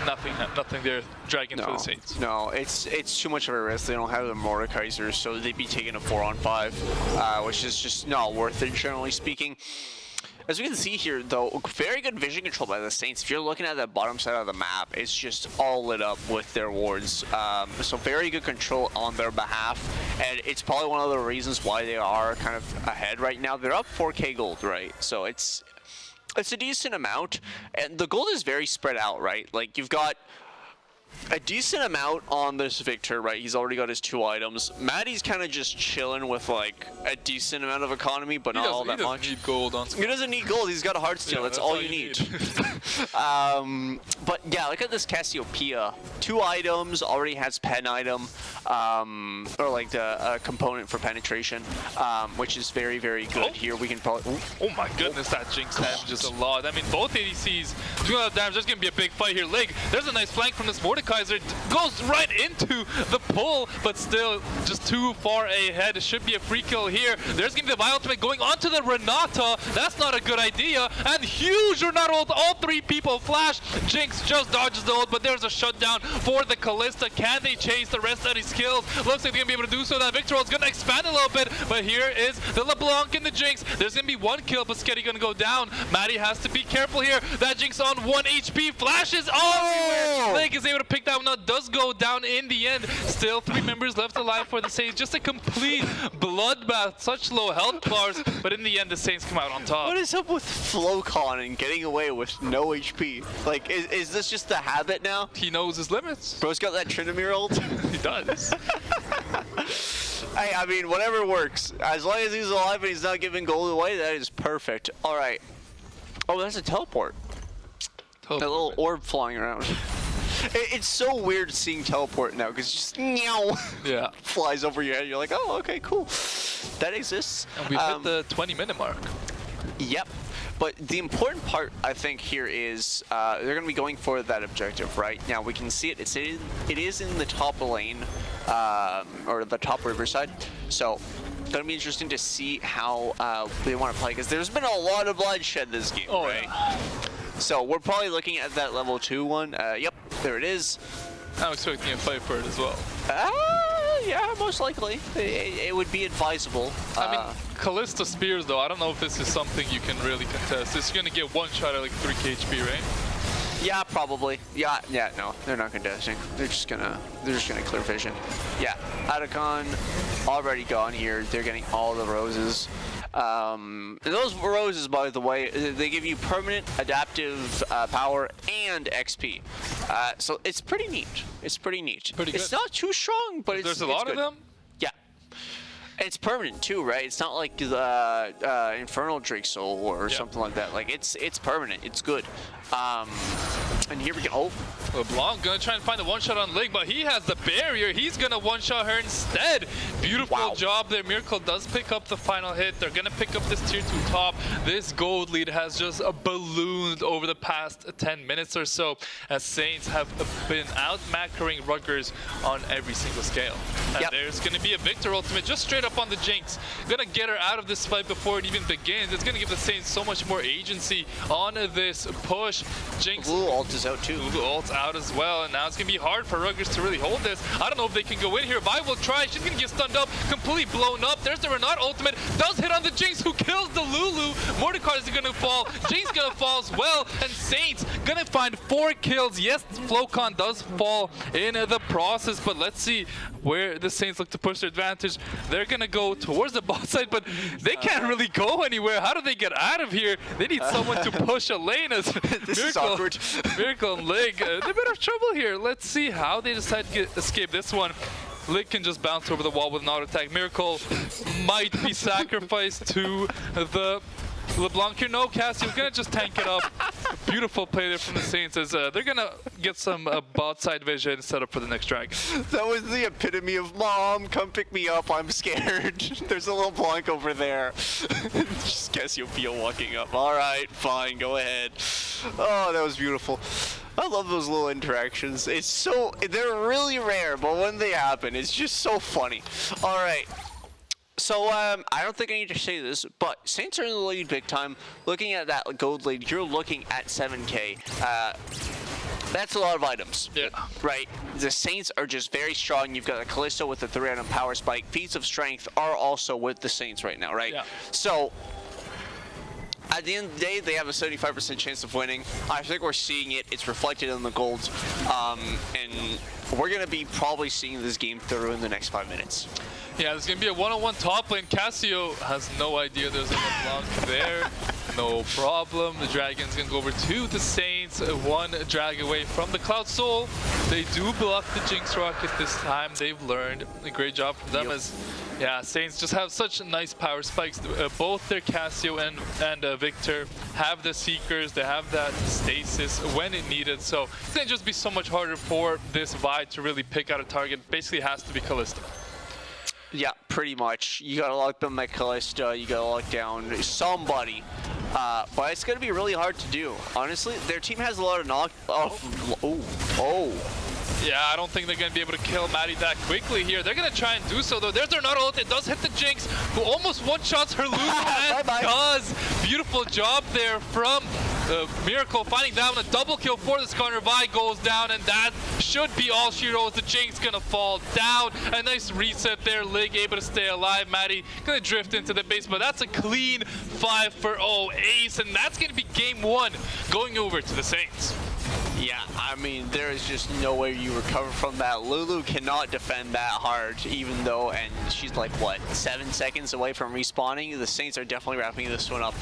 Nothing there. Dragon for the Saints. No, it's too much of a risk. They don't have the Mordekaiser, so they'd be taking a 4-on-5, which is just not worth it, generally speaking. As we can see here, though, very good vision control by the Saints. If you're looking at the bottom side of the map, it's just all lit up with their wards. So very good control on their behalf, and it's probably one of the reasons why they are kind of ahead right now. They're up 4k gold, right? So it's a decent amount, and the gold is very spread out, right? Like, you've got a decent amount on this Victor, right? He's already got his 2 items. Maddie's kind of just chilling with like a decent amount of economy, but not all that much. He doesn't need gold on He doesn't need gold. He's got a heart steal. That's all you need. But yeah, look at this Cassiopeia. 2 items, already has pen item, or like the component for penetration, which is very good. Here we can probably. Oh my goodness, that Jinx damages a lot. I mean, both ADCs doing a lot of damage. There's gonna be a big fight here. Leg, there's a nice flank from this Mordekaiser. Goes right into the pull, but still just too far ahead. It should be a free kill here. There's gonna be the Vi ultimate going onto the Renata. That's not a good idea. And huge Renata ult. All 3 people flash. Jinx just dodges the ult, but there's a shutdown for the Kalista. Can they chase the rest of these kills? Looks like they're gonna be able to do so. That Victor ult's gonna expand a little bit, but here is the LeBlanc and the Jinx. There's gonna be 1 kill, but Sketty gonna go down. Maddie has to be careful here. That Jinx on 1 HP, flashes everywhere. Leg is able to pick that one up, does go down in the end. Still 3 members left alive for the Saints. Just a complete bloodbath. Such low health bars, but in the end, the Saints come out on top. What is up with Flocon and getting away with no HP? Like, is this just a habit now? He knows his limits. Bro's got that Tryndamere ult. He does. Hey, I mean, whatever works. As long as he's alive and he's not giving gold away, that is perfect. All right. Oh, that's a teleport. A little orb flying around. It's so weird seeing teleport now because just flies over your head. You're like, oh, okay, cool. That exists. And we've hit the 20-minute mark. Yep. But the important part, I think, here is they're going to be going for that objective, right? Now, we can see it. It is in the top lane, or the top riverside. So, going to be interesting to see how they want to play, because there's been a lot of bloodshed this game, right? Yeah. So, we're probably looking at that level 2 one. Yep, there it is. I'm expecting a fight for it as well. Yeah, most likely. It would be advisable. I mean, Kalista Spears, though, I don't know if this is something you can really contest. It's going to get one shot at like 3k HP, right? Yeah, probably. Yeah, no, they're not contesting. They're just gonna clear vision. Yeah, Atacon already gone here. They're getting all the roses. And those roses, by the way, they give you permanent adaptive power and XP. So it's pretty neat. It's pretty neat. Pretty good. It's not too strong, but there's a lot of them. Yeah. It's permanent too, right? It's not like the Infernal Drake Soul or something like that. Like it's permanent. It's good. And here we go. LeBlanc gonna try and find the one-shot on Lig, but he has the barrier. He's gonna one-shot her instead. Beautiful job there. Miracle does pick up the final hit. They're gonna pick up this tier 2 top. This gold lead has just ballooned over the past 10 minutes or so, as Saints have been out-macroing Rutgers on every single scale. And there's gonna be a Victor ultimate just straight up on the Jinx. Gonna get her out of this fight before it even begins. It's gonna give the Saints so much more agency on this push. Jinx. Lulu ult is out too. Lulu ult's out as well, and now it's gonna be hard for Rutgers to really hold this. I don't know if they can go in here. Vi will try. She's gonna get stunned up, completely blown up. There's the Renat ultimate. Does hit on the Jinx, who kills the Lulu. Mordecai is gonna fall. Jinx gonna fall as well, and Saints gonna find 4 kills. Yes, Flocon does fall in the process, but let's see where the Saints look to push their advantage. They're gonna go towards the bot side, but they can't really go anywhere. How do they get out of here? They need someone to push a lane. As This is awkward. Miracle and Lig, they're in a bit of trouble here. Let's see how they decide to escape this one. Lig can just bounce over the wall with an auto attack. Miracle might be sacrificed to the LeBlanc here. No, Cassio gonna just tank it up. Beautiful play there from the Saints, as they're gonna get some bot side vision set up for the next dragon. That was the epitome of, Mom, come pick me up, I'm scared. There's a little Blanc over there. Just Cassio walking up. All right, fine, go ahead. Oh, that was beautiful. I love those little interactions. They're really rare, but when they happen, it's just so funny. All right. So, I don't think I need to say this, but Saints are in the lead big time. Looking at that gold lead, you're looking at 7K. That's a lot of items, right? The Saints are just very strong. You've got a Callisto with a 3-item power spike. Feats of Strength are also with the Saints right now, right? Yeah. So, at the end of the day, they have a 75% chance of winning. I think we're seeing it. It's reflected in the golds. And we're going to be probably seeing this game through in the next 5 minutes. Yeah, there's going to be a one-on-one top lane. Cassio has no idea there's a LeBlanc there. No problem. The Dragon's going to go over to the Saints. One drag away from the Cloud Soul. They do block the Jinx Rocket this time. They've learned. A great job from them, as Saints just have such nice power spikes. Both their Cassio and Victor have the Seekers. They have that stasis when it needed. So it's going to just be so much harder for this Vi to really pick out a target. Basically has to be Callisto. Yeah, pretty much. You gotta lock them like Callisto, you gotta lock down somebody. But it's gonna be really hard to do. Honestly, their team has a lot of Yeah, I don't think they're going to be able to kill Maddie that quickly here. They're going to try and do so, though. There's their not ult. It does hit the Jinx, who almost one-shots her Lulu, and does. Beautiful job there from Miracle, finding down a double kill for the Skarner. Vi goes down, and that should be all she rolls. The Jinx going to fall down. A nice reset there. Lig able to stay alive. Maddie going to drift into the base, but that's a clean 5-0 ace, and that's going to be game 1 going over to the Saints. Yeah, I mean, there is just no way you recover from that. Lulu cannot defend that hard, even though, and she's like, what, 7 seconds away from respawning? The Saints are definitely wrapping this one up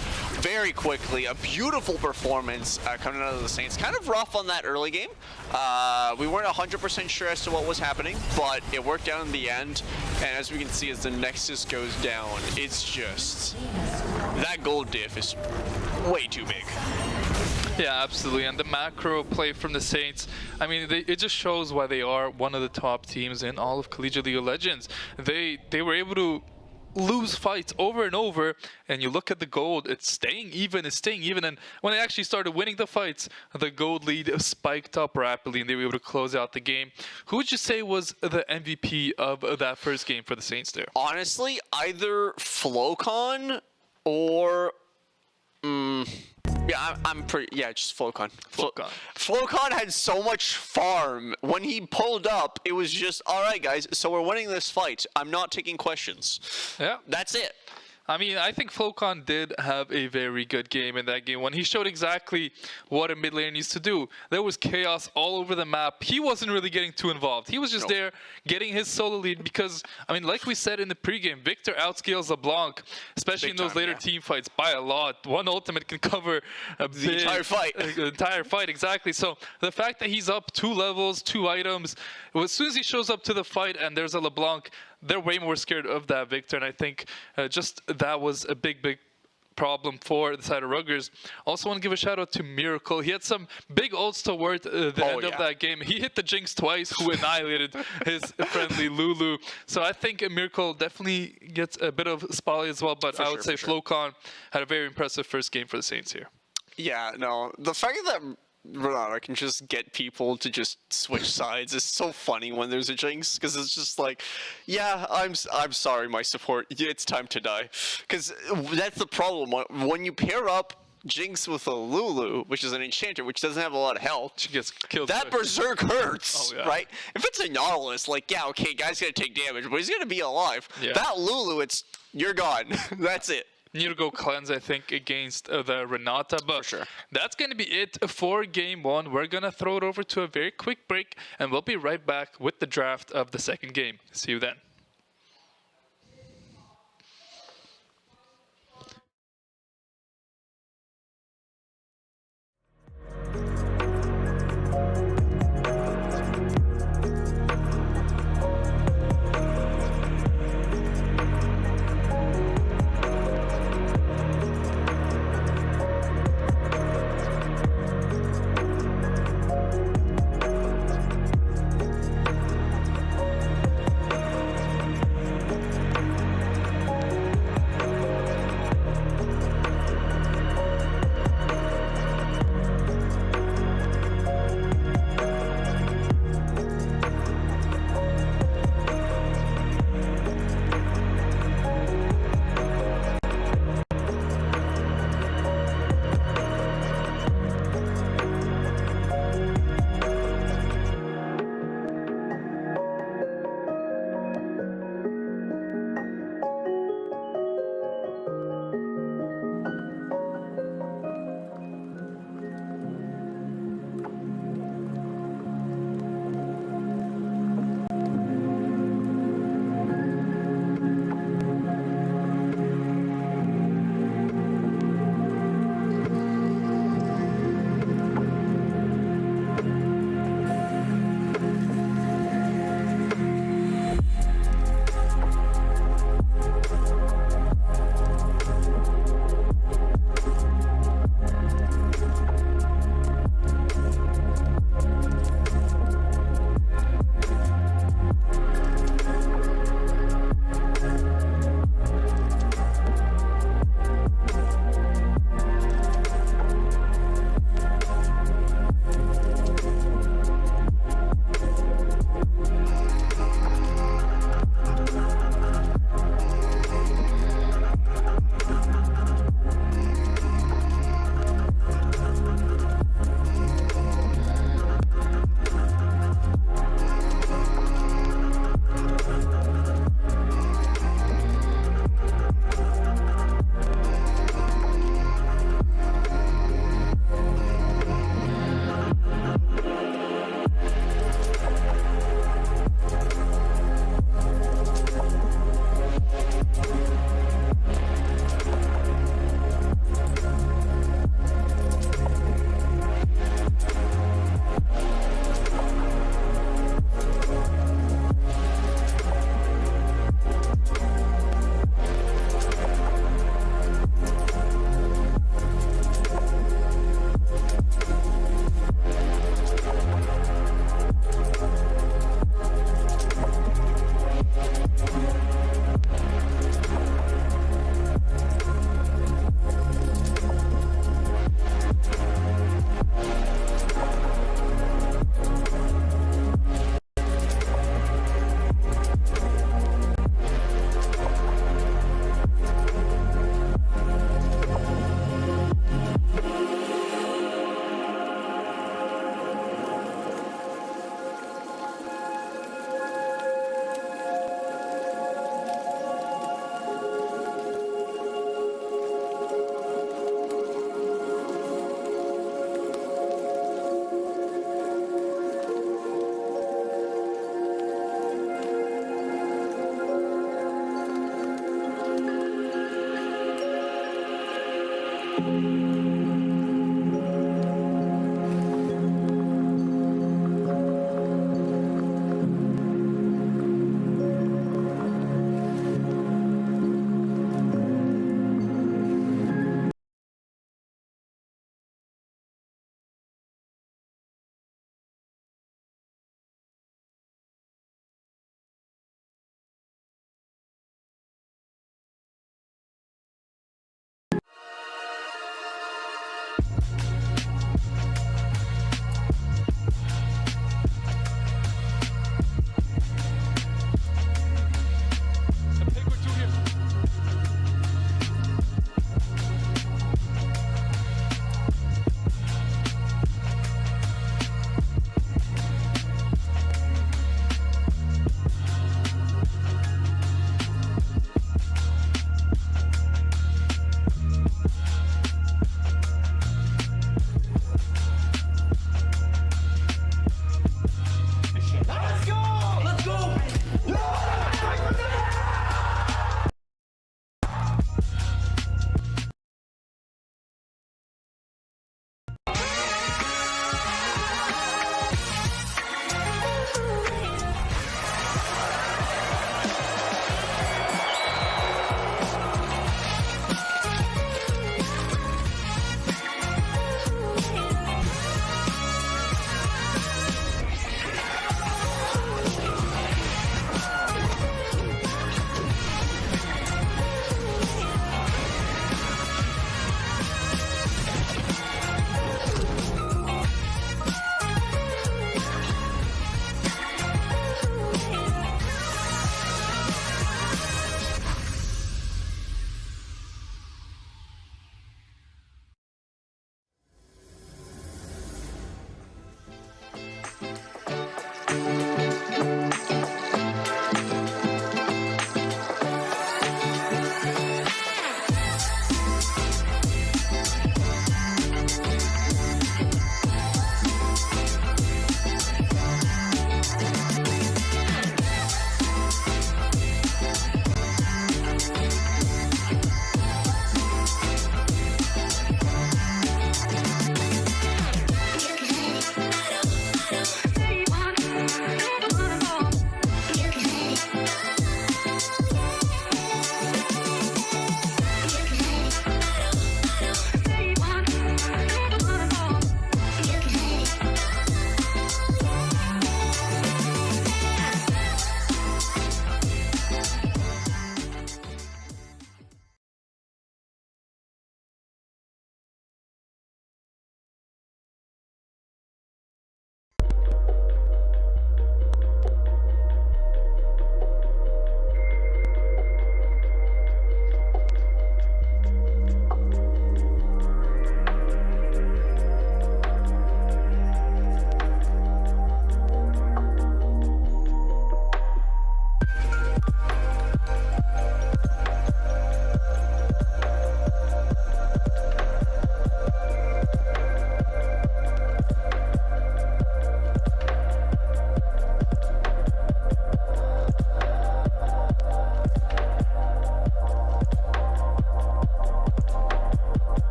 very quickly. A beautiful performance coming out of the Saints. Kind of rough on that early game. We weren't 100% sure as to what was happening, but it worked out in the end. And as we can see, as the Nexus goes down, it's just, that gold diff is way too big. Yeah, absolutely. And the macro play from the Saints, I mean, it just shows why they are one of the top teams in all of Collegiate League of Legends. They were able to lose fights over and over, and you look at the gold, it's staying even, and when they actually started winning the fights, the gold lead spiked up rapidly, and they were able to close out the game. Who would you say was the MVP of that first game for the Saints there? Honestly, either Flocon or... just Flocon. Flocon had so much farm. When he pulled up, it was just, all right, guys, so we're winning this fight. I'm not taking questions. Yeah. That's it. I mean, I think Flocon did have a very good game in that game when he showed exactly what a mid laner needs to do. There was chaos all over the map. He wasn't really getting too involved. He was just there getting his solo lead because, I mean, like we said in the pregame, Victor outscales LeBlanc, especially in those later team fights, by a lot. One ultimate can cover the entire fight. The entire fight, exactly. So the fact that he's up 2 levels, 2 items, as soon as he shows up to the fight and there's a LeBlanc, they're way more scared of that Victor, and I think just that was a big problem for the side of Rutgers. Also want to give a shout out to Miracle. He had some big ults toward the end of that game. He hit the Jinx twice, who annihilated his friendly Lulu. So I think Miracle definitely gets a bit of spotlight as well, but I would say Flocon had a very impressive first game for the Saints here. Yeah, no, the fact that Renata can just get people to just switch sides is so funny when there's a Jinx, because it's just like, yeah, I'm sorry, my support, it's time to die. Because that's the problem. When you pair up Jinx with a Lulu, which is an enchanter, which doesn't have a lot of health, she gets killed. That Berserk hurts, right? If it's a Nautilus, like, yeah, okay, guy's gonna take damage, but he's gonna be alive. Yeah. That Lulu, you're gone. That's it. Need to go cleanse, I think, against the Renata, but that's going to be it for game one. We're going to throw it over to a very quick break, and we'll be right back with the draft of the second game. See you then.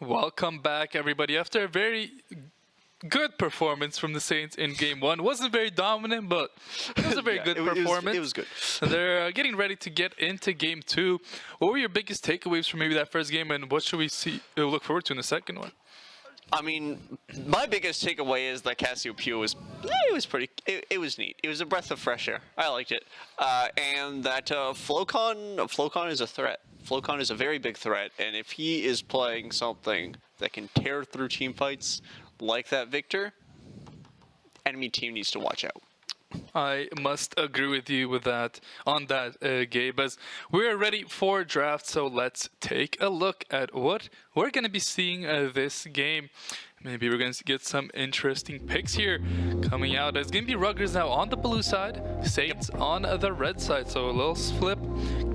Welcome back, everybody. After a very good performance from the Saints in Game 1. Wasn't very dominant, but it was a very good performance. It was good. And they're getting ready to get into Game 2. What were your biggest takeaways from maybe that first game, and what should we look forward to in the second one? I mean, my biggest takeaway is that Cassiopeia was, it was pretty, it was neat. It was a breath of fresh air. I liked it. And that Flocon is a threat. Flocon is a very big threat, and if he is playing something that can tear through team fights like that Victor, enemy team needs to watch out. I must agree with you with that on that, Gabe, as we're ready for draft, so let's take a look at what we're going to be seeing this game. Maybe we're going to get some interesting picks here coming out. It's going to be Rutgers now on the blue side, Saints on the red side. So a little flip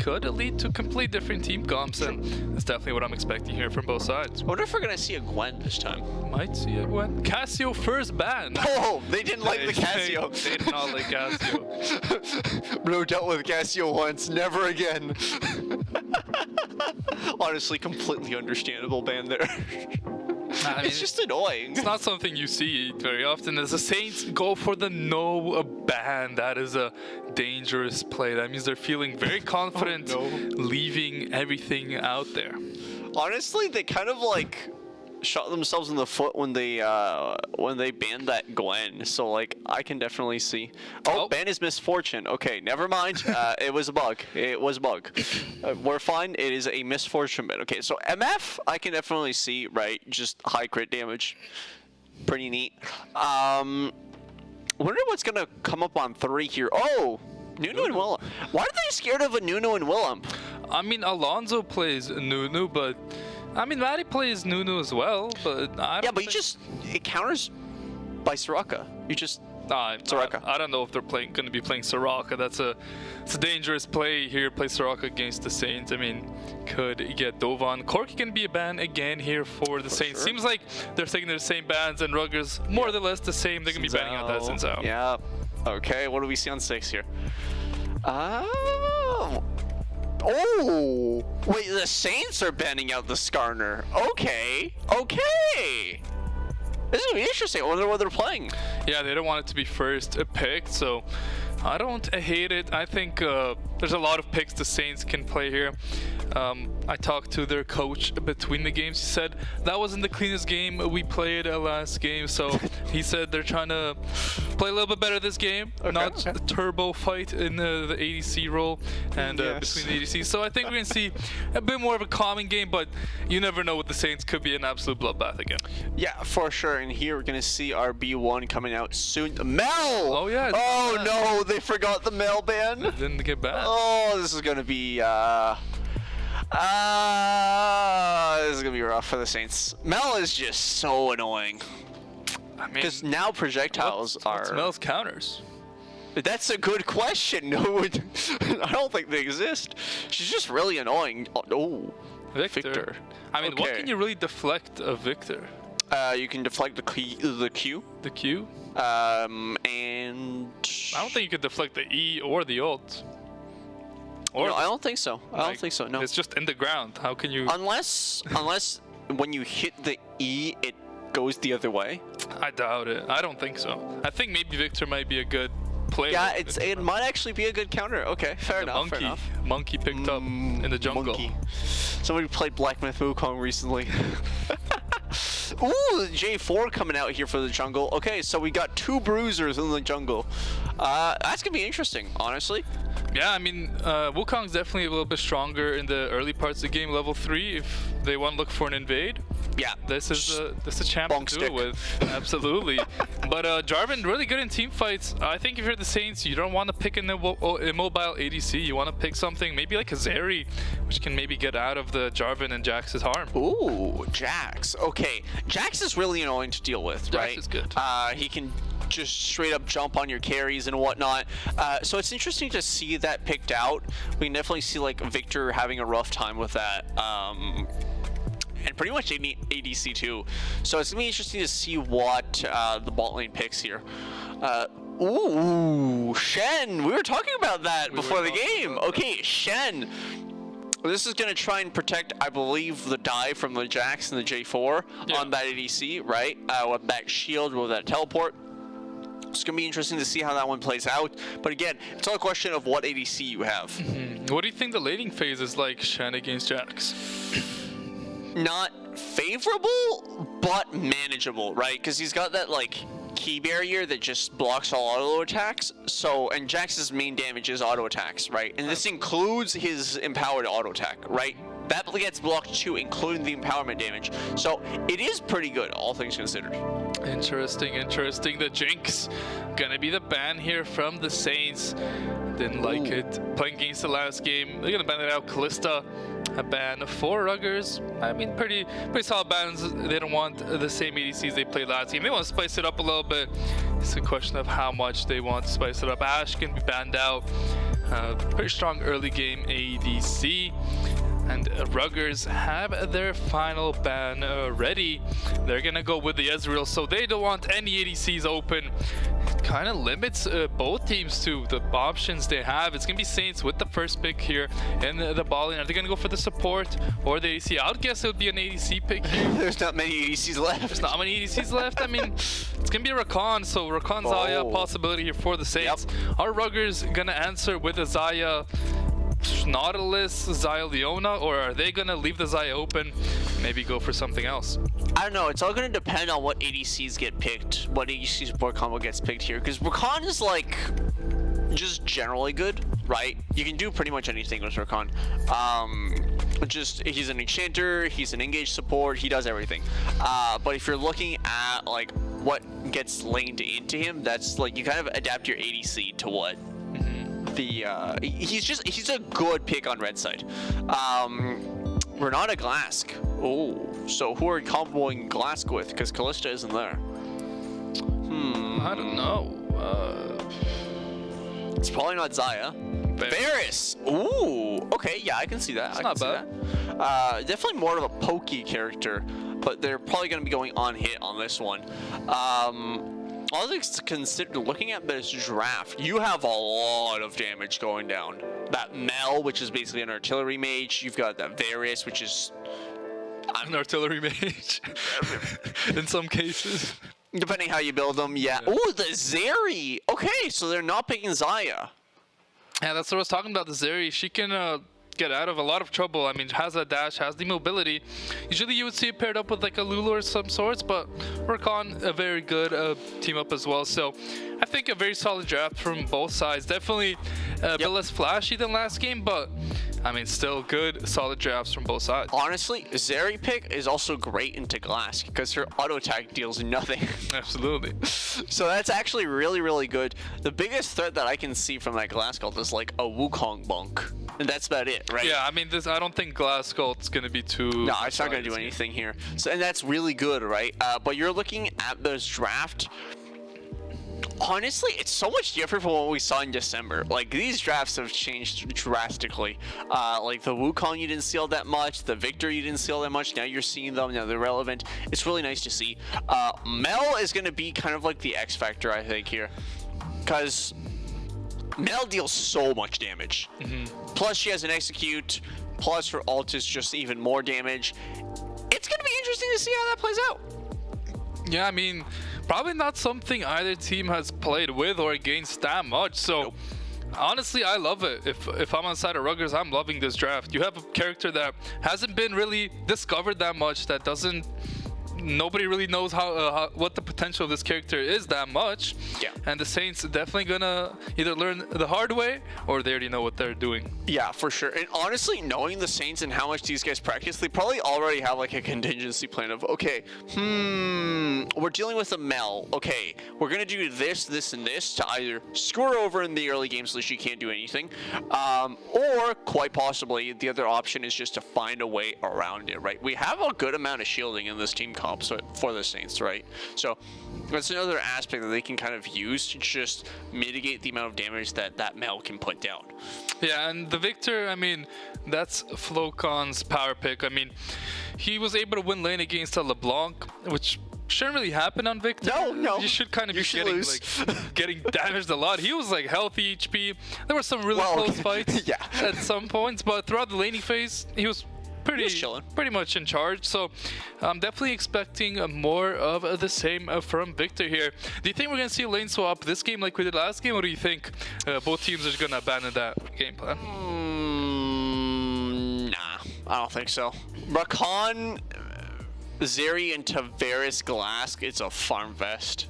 could lead to complete different team comps, and that's definitely what I'm expecting here from both sides. I wonder if we're going to see a Gwen this time. Might see a Gwen. Cassio first ban. Oh, they didn't like the Cassio. They did not like Cassio. Bro dealt with Cassio once, never again. Honestly, completely understandable ban there. I mean, it's just annoying. It's not something you see very often. As the Saints go for the no ban, that is a dangerous play. That means they're feeling very confident, leaving everything out there. Honestly, they kind of like shot themselves in the foot when they banned that Gwen. So like, I can definitely see. Oh, ban is misfortune. Okay, never mind. It was a bug. It was a bug. We're fine. It is a misfortune ban. Okay, so MF, I can definitely see. Right, just high crit damage. Pretty neat. Wonder what's gonna come up on 3 here. Oh, Nuno and Willem. Why are they scared of a Nuno and Willem? I mean, Alonso plays Nuno, but I mean, Maddie plays Nuno as well, but I don't. Yeah, but it counters by Soraka. You just Soraka. I don't know if they're going to be playing Soraka. It's a dangerous play here. Play Soraka against the Saints. I mean, could get Dovan. Corki can be a ban again here for the Saints. Sure. Seems like they're taking the same bans, and Rutgers more or less the same. They're gonna be banning out that Sinzao. Yeah. Okay. What do we see on 6 here? Oh. Wait, the Saints are banning out the Skarner. Okay. This is gonna be interesting. I wonder what they're playing. Yeah, they don't want it to be first picked, so I don't hate it. I think there's a lot of picks the Saints can play here. I talked to their coach between the games. He said that wasn't the cleanest game we played last game, so he said they're trying to play a little bit better this game, not a turbo fight in the ADC role and between the ADC. So I think we're going to see a bit more of a calming game, but you never know with the Saints. Could be an absolute bloodbath again. Yeah, for sure. And here we're going to see our B1 coming out soon. Mel! Oh, yeah. Oh, no, they forgot the Mel ban. It didn't get banned. Oh, this is going to be... this is gonna be rough for the Saints. Mel is just so annoying. I mean, because now projectiles what's Mel's counters? That's a good question. I don't think they exist. She's just really annoying. Oh, Victor. I mean, what can you really deflect of Victor? You can deflect the Q. The Q. And I don't think you could deflect the E or the ult. No, I don't think so. I don't think so. No. It's just in the ground. How can you? Unless when you hit the E, it goes the other way. I doubt it. I don't think so. I think maybe Victor might be a good player. Yeah, it might actually be a good counter. Okay, fair enough. Monkey picked up in the jungle. Monkey. Somebody played Black Myth Wukong recently. Ooh, J4 coming out here for the jungle. Okay, so we got 2 bruisers in the jungle. That's gonna be interesting, honestly. Yeah, I mean, Wukong's definitely a little bit stronger in the early parts of the game, level 3, if they want to look for an invade. Yeah. This is a champ to do it with. Absolutely. But Jarvan, really good in team fights. I think if you're the Saints, you don't want to pick an immobile ADC. You want to pick something maybe like a Zeri, which can maybe get out of the Jarvan and Jax's harm. Ooh, Jax. Okay. Jax is really annoying to deal with, right? Jax is good. He can just straight up jump on your carries and whatnot. So it's interesting to see that picked out. We can definitely see like Victor having a rough time with that. And pretty much ADC too. So it's gonna be interesting to see what the bot lane picks here. Ooh, Shen. We were talking about that before the game. Okay, Shen. This is going to try and protect, I believe, the dive from the Jax and the J4 on that ADC, right? With that shield, with that teleport. It's going to be interesting to see how that one plays out. But again, it's all a question of what ADC you have. What do you think the laning phase is like, Shen against Jax? Not favorable, but manageable, right? Because he's got that, like, key barrier that just blocks all auto attacks. So, and Jax's main damage is auto attacks, right? And this includes his empowered auto attack, right? That gets blocked too, including the empowerment damage. So it is pretty good, all things considered. Interesting. The Jinx gonna be the ban here from the Saints. Didn't like it. Playing against the last game. They're gonna ban it out. Callista, a ban for Rutgers. I mean, pretty solid bans. They don't want the same ADCs they played last game. They want to spice it up a little bit. It's a question of how much they want to spice it up. Ashe can be banned out. Pretty strong early game ADC. And Rutgers have their final ban ready. They're gonna go with the Ezreal, so they don't want any ADCs open. It kind of limits both teams to the options they have. It's gonna be Saints with the first pick here in the ball lane. Are they gonna go for the support or the ADC? I would guess it would be an ADC pick here. There's not many ADCs left. There's not many ADCs left. I mean, it's gonna be a Rakan, so Rakan Xayah possibility here for the Saints. Are Rutgers gonna answer with a Xayah Nautilus, Xayah Leona, or are they gonna leave the Xayah open, maybe go for something else? I don't know. It's all gonna depend on what ADCs get picked, what ADC's board combo gets picked here, because Rakan is like just generally good, right? You can do pretty much anything with Rakan. He's an enchanter, he's an engage support, he does everything. But if you're looking at like what gets laned into him, that's like you kind of adapt your ADC to what he's a good pick on red side. Renata Glask. Oh, so who are you comboing Glask with? Because Callista isn't there. I don't know. It's probably not Xayah. Varus. Ooh. Okay, yeah, I can see that. It's not bad. Definitely more of a pokey character, but they're probably going to be going on hit on this one. All things considered, looking at this draft, you have a lot of damage going down. That Mel, which is basically an artillery mage. You've got that Varus, which is an artillery mage in some cases. Depending how you build them, yeah. Oh, the Zeri. Okay, so they're not picking Xayah. Yeah, that's what I was talking about. The Zeri, she can get out of a lot of trouble. I mean, has a dash, has the mobility. Usually you would see it paired up with like a Lulu or some sorts, but Rakan, a very good team up as well. So I think a very solid draft from both sides. Definitely a bit less flashy than last game, but I mean, still good, solid drafts from both sides. Honestly, Zeri pick is also great into Glask because her auto attack deals nothing. Absolutely. So that's actually really, really good. The biggest threat that I can see from that Glask ult is like a Wukong bunk. And that's about it, right? Yeah, I mean, I don't think Glass Cult's going to be too... No, it's not going to do anything here. So, and that's really good, right? But you're looking at this draft. Honestly, it's so much different from what we saw in December. Like, these drafts have changed drastically. Like, the Wukong you didn't see all that much. The Victor you didn't see all that much. Now you're seeing them. Now they're relevant. It's really nice to see. Mel is going to be kind of like the X Factor, I think, here. Because Mel deals so much damage. Plus, she has an execute. Plus, her ult is just even more damage. It's going to be interesting to see how that plays out. Yeah, I mean, probably not something either team has played with or against that much. So, honestly, I love it. If I'm on the side of Rutgers, I'm loving this draft. You have a character that hasn't been really discovered that much, that doesn't... Nobody really knows what the potential of this character is that much. Yeah. And the Saints definitely gonna either learn the hard way or they already know what they're doing. Yeah, for sure. And honestly, knowing the Saints and how much these guys practice, they probably already have like a contingency plan of, okay, we're dealing with a Mel. Okay, we're gonna do this, this, and this to either screw her over in the early game so she can't do anything, or quite possibly the other option is just to find a way around it, right? We have a good amount of shielding in this team comp for the Saints, right? So that's another aspect that they can kind of use to just mitigate the amount of damage that Mel can put down. Yeah, and the Victor, I mean, that's Flocon's power pick. I mean, he was able to win lane against a LeBlanc, which shouldn't really happen on Victor. No. You should kind of You be should getting lose. getting damaged a lot. He was like healthy HP. There were some really close fights yeah. at some points, but throughout the laning phase, he was chilling. pretty much in charge. So I'm definitely expecting more of the same from Victor here. Do you think we're gonna see a lane swap this game like we did last game, or do you think both teams are gonna abandon that game plan? Nah, I don't think so. Rakan, Zeri, and Tavares Glass, it's a farm fest.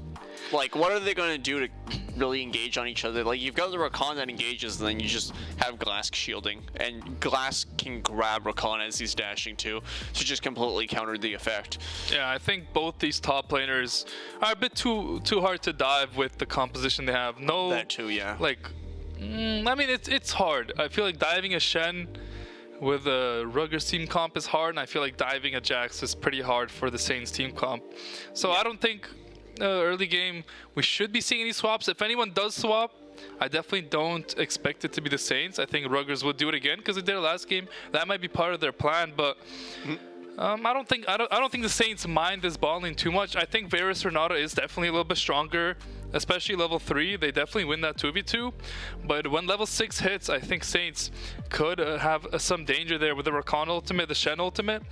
Like, what are they going to do to really engage on each other? Like, you've got the Rakan that engages, and then you just have Glass shielding. And Glass can grab Rakan as he's dashing too, to just completely counter the effect. Yeah, I think both these top laners are a bit too hard to dive with the composition they have. No, That too, yeah. like, I mean, it's hard. I feel like diving a Shen with a Rutgers team comp is hard, and I feel like diving a Jax is pretty hard for the Saints team comp. So I don't think early game we should be seeing any swaps. If anyone does swap, I definitely don't expect it to be the Saints. I think Rutgers will do it again because they did it last game. That might be part of their plan, but I don't think the Saints mind this ball lane too much. I think Varus Renata is definitely a little bit stronger, especially level 3. They definitely win that 2v2. But when level 6 hits, I think Saints could have some danger there with the Rakan ultimate, the Shen ultimate.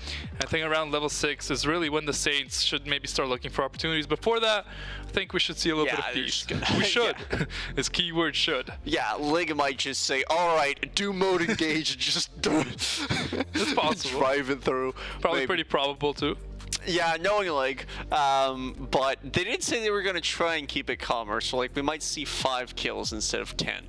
I think around level 6 is really when the Saints should maybe start looking for opportunities. Before that, I think we should see a little bit of peace. We should. It's keyword should. Yeah, Lig might just say, alright, do mode engage and just do it. It's possible. Drive it through. Probably Maybe. pretty probable too. Yeah, knowing Lig, but they did say they were going to try and keep it calmer, so like we might see 5 kills instead of 10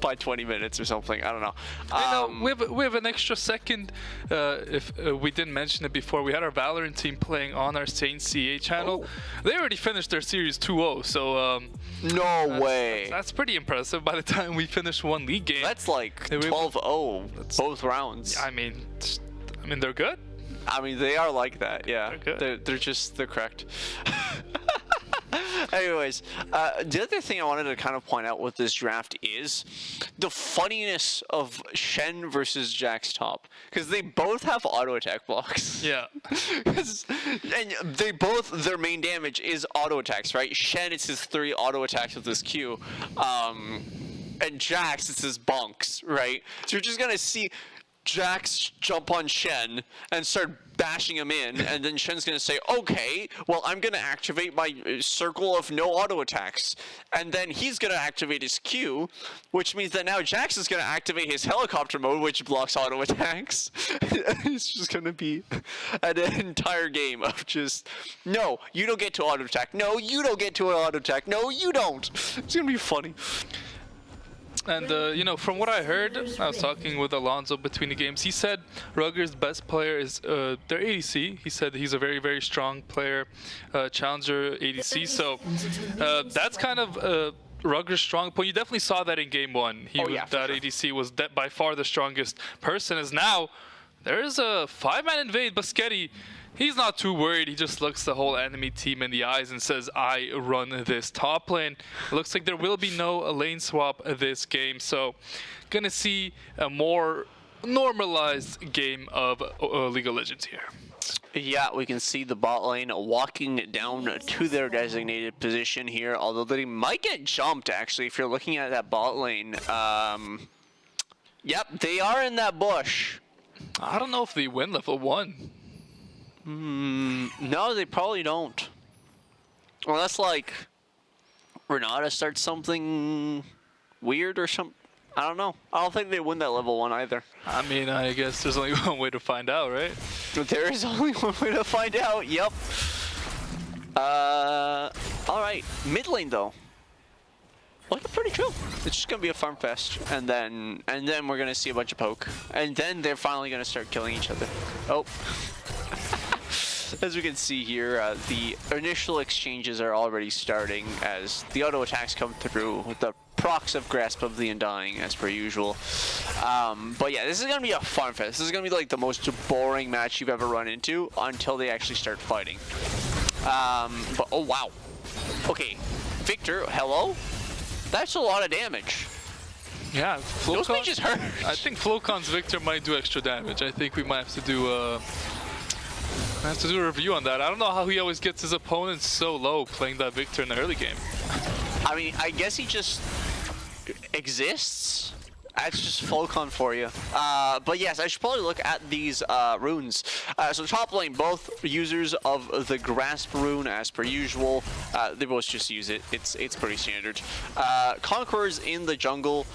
by 20 minutes or something. I don't know. I know we have an extra second. If we didn't mention it before, we had our Valorant team playing on our Saints CA channel. They already finished their series 2-0, so no way. That's pretty impressive. By the time we finish one league game, That's like 12-0 both rounds. I mean, they're good. I mean, they are like that, yeah. They're good. They're correct. Anyways, the other thing I wanted to kind of point out with this draft is the funniness of Shen versus Jax top, because they both have auto attack blocks. Yeah. And they both, their main damage is auto attacks, right? Shen, it's his 3 auto attacks with his Q. And Jax, it's his bonks, right? So you're just gonna see Jax jump on Shen and start bashing him in, and then Shen's gonna say, okay, well, I'm gonna activate my circle of no auto attacks, and then he's gonna activate his Q, which means that now Jax is gonna activate his helicopter mode, which blocks auto attacks. It's just gonna be an entire game of just, no, you don't get to auto attack, no, you don't get to auto attack, no, you don't. It's gonna be funny. And from what I heard, I was talking with Alonso between the games. He said Rutgers' best player is their ADC. He said he's a very, very strong player, challenger ADC. So that's kind of Rutgers' strong point. You definitely saw that in game 1. That ADC was by far the strongest person. As now there is a 5-man invade. Baschetti, he's not too worried. He just looks the whole enemy team in the eyes and says, I run this top lane. It looks like there will be no lane swap this game. So gonna see a more normalized game of League of Legends here. Yeah, we can see the bot lane walking down to their designated position here, although they might get jumped, actually, if you're looking at that bot lane. Yep, they are in that bush. I don't know if they win level 1. No, they probably don't. Unless, like, Renata starts something weird or something. I don't know. I don't think they win that level 1 either. I mean, I guess there's only one way to find out, right? There is only one way to find out. Yep. All right. Mid lane, though. Looking pretty chill. It's just gonna be a farm fest, and then we're gonna see a bunch of poke, and then they're finally gonna start killing each other. Oh. As we can see here, the initial exchanges are already starting as the auto attacks come through with the procs of Grasp of the Undying as per usual. But yeah, this is gonna be a farm fest. This is gonna be like the most boring match you've ever run into until they actually start fighting. But oh wow. Okay, Victor, hello? That's a lot of damage. Yeah, those mages hurt. I think Flocon's Victor might do extra damage. I think we might have to do I have to do a review on that. I don't know how he always gets his opponents so low playing that Victor in the early game. I mean, I guess he just exists. That's just Falcon for you. But yes, I should probably look at these runes. So top lane, both users of the Grasp rune as per usual. They both just use it. It's pretty standard. Conquerors in the jungle.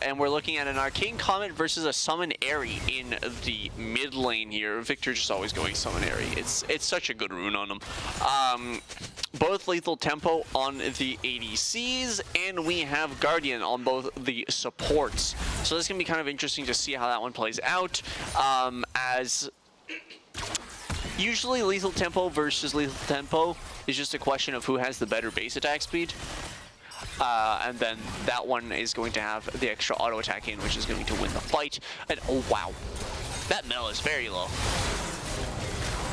And we're looking at an Arcane Comet versus a Summon Airy in the mid lane here. Victor just always going Summon Airy. It's such a good rune on him. Both lethal tempo on the ADCs, and we have Guardian on both the supports. So this is going to be kind of interesting to see how that one plays out, as usually lethal tempo versus lethal tempo is just a question of who has the better base attack speed. And then that one is going to have the extra auto attack in, which is going to win the fight. And oh wow, that Mel is very low.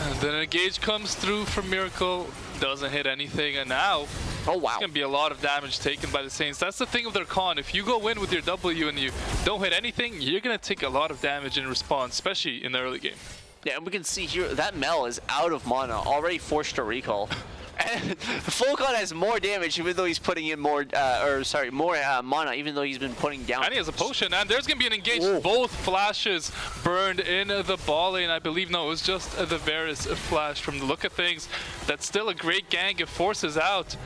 And then a gauge comes through from Miracle, doesn't hit anything, and now oh wow, it's gonna be a lot of damage taken by the Saints. That's the thing with their con. If you go in with your W and you don't hit anything, you're gonna take a lot of damage in response, especially in the early game. Yeah, and we can see here that Mel is out of mana, already forced to recall. And Falcon has more damage even though he's putting in more, more mana, even though he's been putting down. And he has a potion, and there's going to be an engage. Ooh. Both flashes burned in the ball lane, I believe. No, it was just the Varus flash from the look of things. That's still a great gank. It forces out.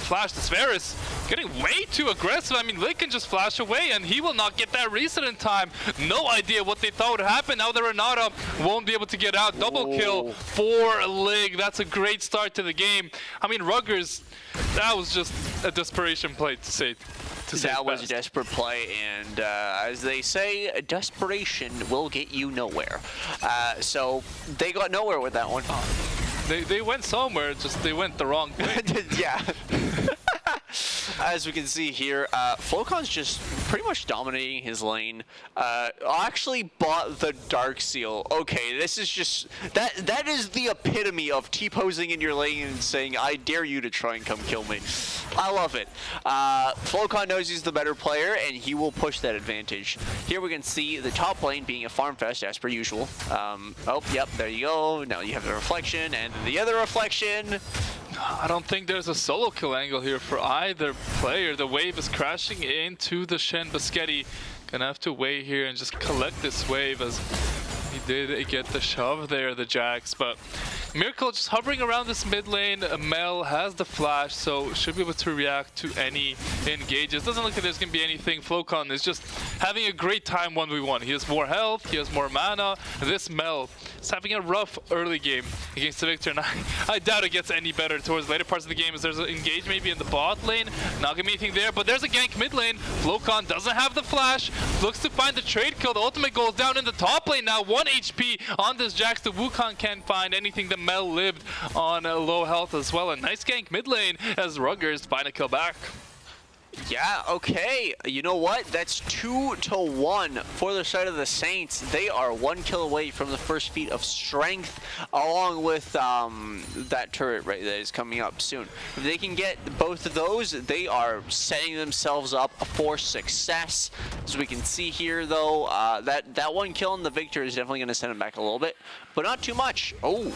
Flash, this Varus getting way too aggressive. I mean, Lig can just flash away, and he will not get that reset in time. No idea what they thought would happen. Now the Renata won't be able to get out. Double kill for Lig. That's a great start to the game. I mean, Rutgers, that was just a desperation play to say. That was a desperate play, and as they say, desperation will get you nowhere. So they got nowhere with that one. They went somewhere, just they went the wrong way. Yeah. As we can see here, Flocon's just pretty much dominating his lane. Actually bought the Dark Seal. Okay, this is just that is the epitome of T-posing in your lane and saying, I dare you to try and come kill me. I love it. Flocon knows he's the better player, and he will push that advantage. Here we can see the top lane being a farm fest as per usual. Oh, yep, there you go. Now you have the reflection and the other reflection. I don't think there's a solo kill angle here for either player. The wave is crashing into the Shen Boschetti. Gonna have to wait here and just collect this wave, as he did get the shove there, the Jax. But Miracle just hovering around this mid lane. Mel has the flash, so should be able to react to any engages. Doesn't look like there's gonna be anything. Flocon is just having a great time 1v1. He has more health, he has more mana. This Mel is having a rough early game against the Victor, and I doubt it gets any better towards the later parts of the game, as there's an engage maybe in the bot lane. Not gonna be anything there, but there's a gank mid lane. Flocon doesn't have the flash, looks to find the trade kill. The ultimate goes down in the top lane now. 1 HP on this Jax. The Wukong can't find anything. The Mel lived on low health as well. A nice gank mid lane as Rutgers find a kill back. Yeah, okay. You know what? That's 2-1 for the side of the Saints. They are 1 kill away from the first feat of strength, along with that turret right that is coming up soon. If they can get both of those, they are setting themselves up for success. As we can see here, though, that 1 kill in the Victor is definitely going to send them back a little bit, but not too much. Oh.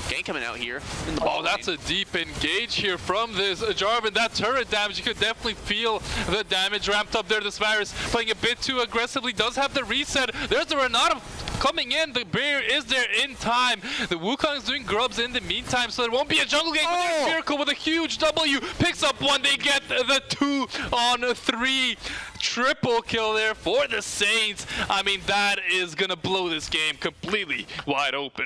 Gank coming out here. Oh, that's a deep engage here from this Jarvan. That turret damage, you could definitely feel the damage ramped up there. This Varus playing a bit too aggressively, does have the reset. There's the Renata coming in. The barrier is there in time. The Wukong is doing grubs in the meantime, so there won't be a jungle gank. But there's Miracle with a huge W. Picks up one. They get the 2-on-3. Triple kill there for the Saints. I mean, that is going to blow this game completely wide open.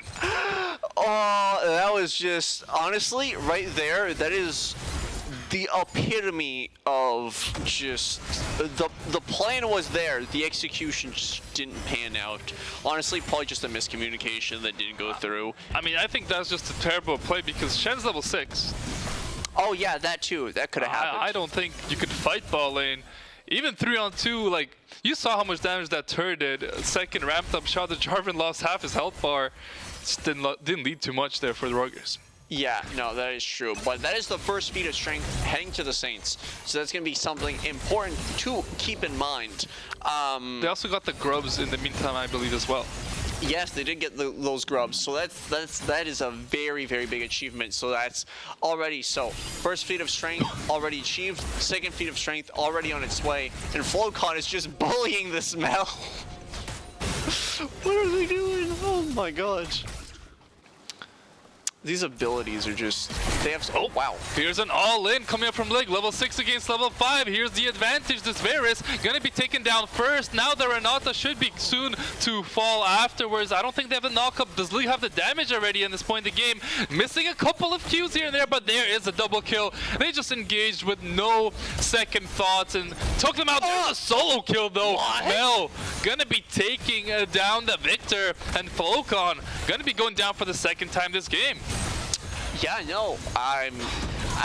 Oh, that was just, honestly, right there, that is the epitome of just, the plan was there, the execution just didn't pan out. Honestly, probably just a miscommunication that didn't go through. I mean, I think that's just a terrible play because Shen's level 6. Oh yeah, that too, that could have happened. I don't think you could fight ball lane. Even 3-on-2, like, you saw how much damage that turret did. Second ramped up shot, the Jarvan lost half his health bar. Just didn't lead too much there for the Rutgers. Yeah, no, that is true. But that is the first feat of strength heading to the Saints. So that's going to be something important to keep in mind. They also got the grubs in the meantime, I believe, as well. Yes, they did get those grubs, so that is a very, very big achievement. So that's already first feat of strength already achieved, second feat of strength already on its way, and Flowcon is just bullying the smell. What are they doing? Oh my god. These abilities are just, they have, oh wow. Here's an all-in coming up from Lig, level 6 against level 5. Here's the advantage, this Varus gonna be taken down first. Now the Renata should be soon to fall afterwards. I don't think they have the knock-up. Does Lig have the damage already in this point in the game? Missing a couple of Qs here and there, but there is a double kill. They just engaged with no second thoughts and took them out. There's a solo kill though. What? Mel gonna be taking down the Victor, and Flowcon gonna be going down for the second time this game. Yeah, no, I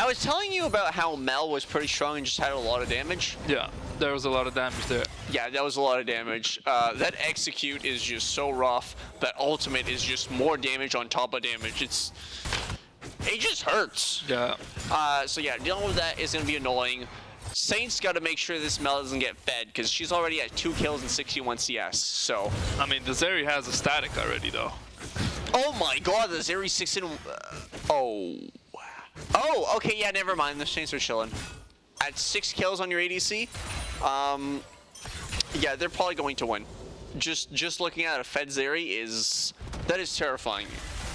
was telling you about how Mel was pretty strong and just had a lot of damage. Yeah, there was a lot of damage there. Yeah, that was a lot of damage. That execute is just so rough. That ultimate is just more damage on top of damage. It just hurts. Yeah. So yeah, dealing with that is gonna be annoying. Saints got to make sure this Mel doesn't get fed because she's already at 2 kills and 61 CS. So. I mean, the Zeri has a static already though. Oh my god, the Zeri 6 in... Oh, okay, yeah, never mind. The Saints are chilling. At 6 kills on your ADC, yeah, they're probably going to win. Just looking at a fed Zeri that is terrifying.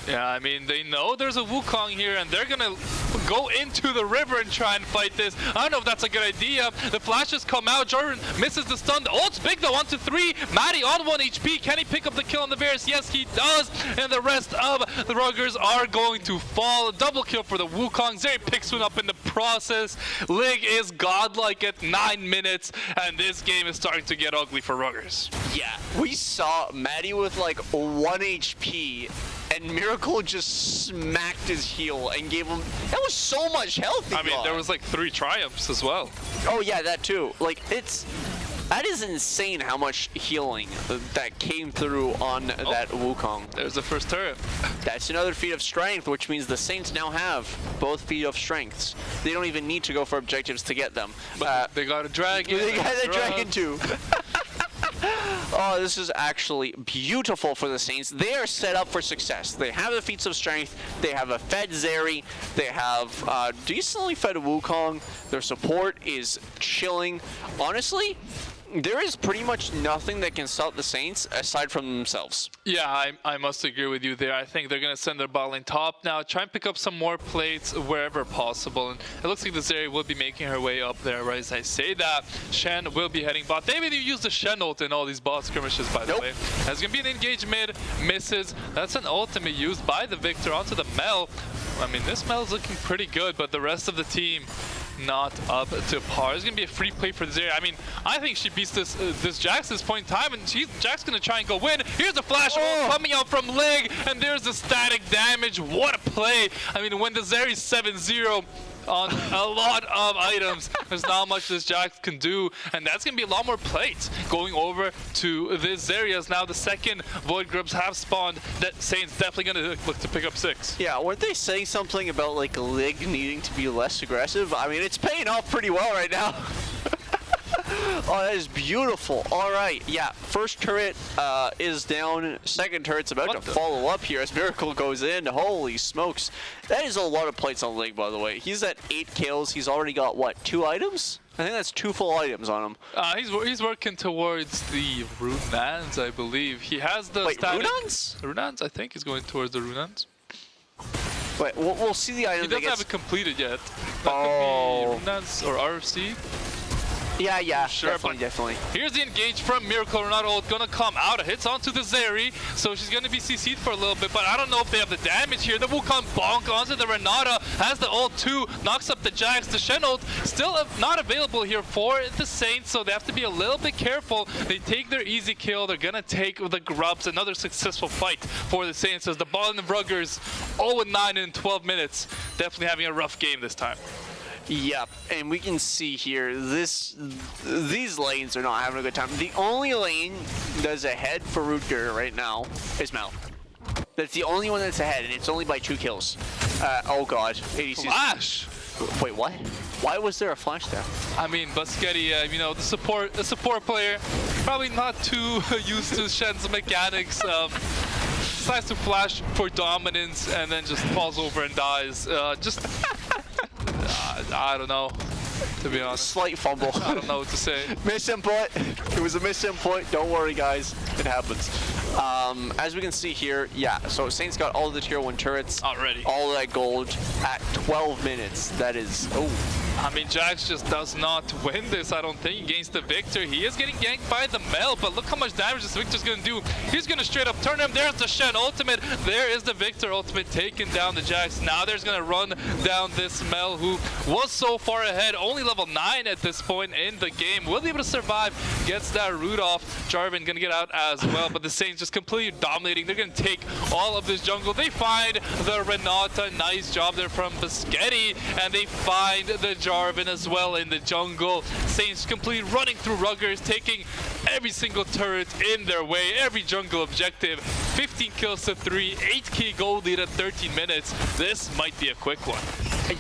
Yeah, I mean, they know there's a Wukong here, and they're gonna go into the river and try and fight this. I don't know if that's a good idea. The flashes come out. Jordan misses the stun. The ult's big though, 1-3. Maddie on 1 HP. Can he pick up the kill on the Varus? Yes, he does. And the rest of the Rutgers are going to fall. Double kill for the Wukong. Zeri picks one up in the process. Lig is godlike at 9 minutes, and this game is starting to get ugly for Rutgers. Yeah, we saw Maddie with like 1 HP. And Miracle just smacked his heel and gave him... That was so much health. I mean, there was like 3 triumphs as well. Oh yeah, that too. Like, that is insane how much healing that came through on that Wukong. There's the first turret. That's another feat of strength, which means the Saints now have both feat of strengths. They don't even need to go for objectives to get them. But they got a dragon. They got a dragon too. Oh, this is actually beautiful for the Saints. They are set up for success. They have the feats of strength. They have a fed Zeri. They have decently fed Wukong. Their support is chilling. Honestly, there is pretty much nothing that can stop the Saints aside from themselves. Yeah, I must agree with you there. I think they're going to send their bot lane top now, try and pick up some more plates wherever possible. And it looks like the Zeri will be making her way up there. Right as I say that, Shen will be heading bot. They haven't even used the Shen ult in all these bot skirmishes, by the way. There's going to be an engage mid, misses. That's an ultimate used by the Victor onto the Mel. I mean, this Mel is looking pretty good, but the rest of the team not up to par. It's gonna be a free play for Zeri. I mean, I think she beats this Jax at this point in time, and Jax gonna try and go win. Here's a flash coming out from Lig, and there's the static damage. What a play! I mean, when the Zeri's 7-0 on a lot of items, there's not much this Jax can do, and that's gonna be a lot more plates going over to this Zeri as now the second Void Grubs have spawned. That Saints definitely gonna look to pick up 6. Yeah, weren't they saying something about like Lig needing to be less aggressive? I mean, it's paying off pretty well right now. Oh, that is beautiful. All right, yeah, first turret is down. Second turret's about to follow up here as Miracle goes in. Holy smokes. That is a lot of plates on Lig, by the way. He's at 8 kills. He's already got, what, 2 items? I think that's 2 full items on him. He's working towards the Runans, I believe. He has the static... Runans? Runans, I think he's going towards the Runans. Wait, we'll see the items. He doesn't have it completed yet. That could be Runans or RFC. Yeah, sure, definitely. Here's the engage from Miracle. Renato gonna come out. Hits onto the Zeri, so she's gonna be CC'd for a little bit, but I don't know if they have the damage here. The Wukong bonk onto the Renata, has the ult too, knocks up the Jax. The Shen ult still not available here for the Saints, so they have to be a little bit careful. They take their easy kill. They're gonna take the Grubs. Another successful fight for the Saints as the ball in the Rutgers 0-9 in 12 minutes. Definitely having a rough game this time. Yep, and we can see here, these lanes are not having a good time. The only lane that's ahead for Rutgers right now is Mel. That's the only one that's ahead, and it's only by 2 kills. Oh god, ADC. Flash! Wait, what? Why was there a flash there? I mean, Busquetti, you know, the support player, probably not too used to Shen's mechanics. Decides to flash for dominance and then just falls over and dies. I don't know, to be honest. Slight fumble. I don't know what to say. Misinput. It was a misinput. Don't worry, guys. It happens. As we can see here, yeah, so Saints got all the tier 1 turrets. Already. All that gold at 12 minutes. That is, I mean, Jax just does not win this, I don't think, against the Victor. He is getting ganked by the Mel, but look how much damage this Victor's gonna do. He's gonna straight up turn him. There's the Shen ultimate. There is the Victor ultimate taking down the Jax. Now there's gonna run down this Mel, who was so far ahead, only level 9 at this point in the game. Will be able to survive, gets that root off. Jarvan gonna get out as well, but the Saints just completely dominating. They're gonna take all of this jungle. They find the Renata, nice job there from Biscotti, and they find the Jarvan as well in the jungle. Saints completely running through Rutgers, taking every single turret in their way, every jungle objective. 15 kills to 3, 8k gold lead at 13 minutes. This might be a quick one.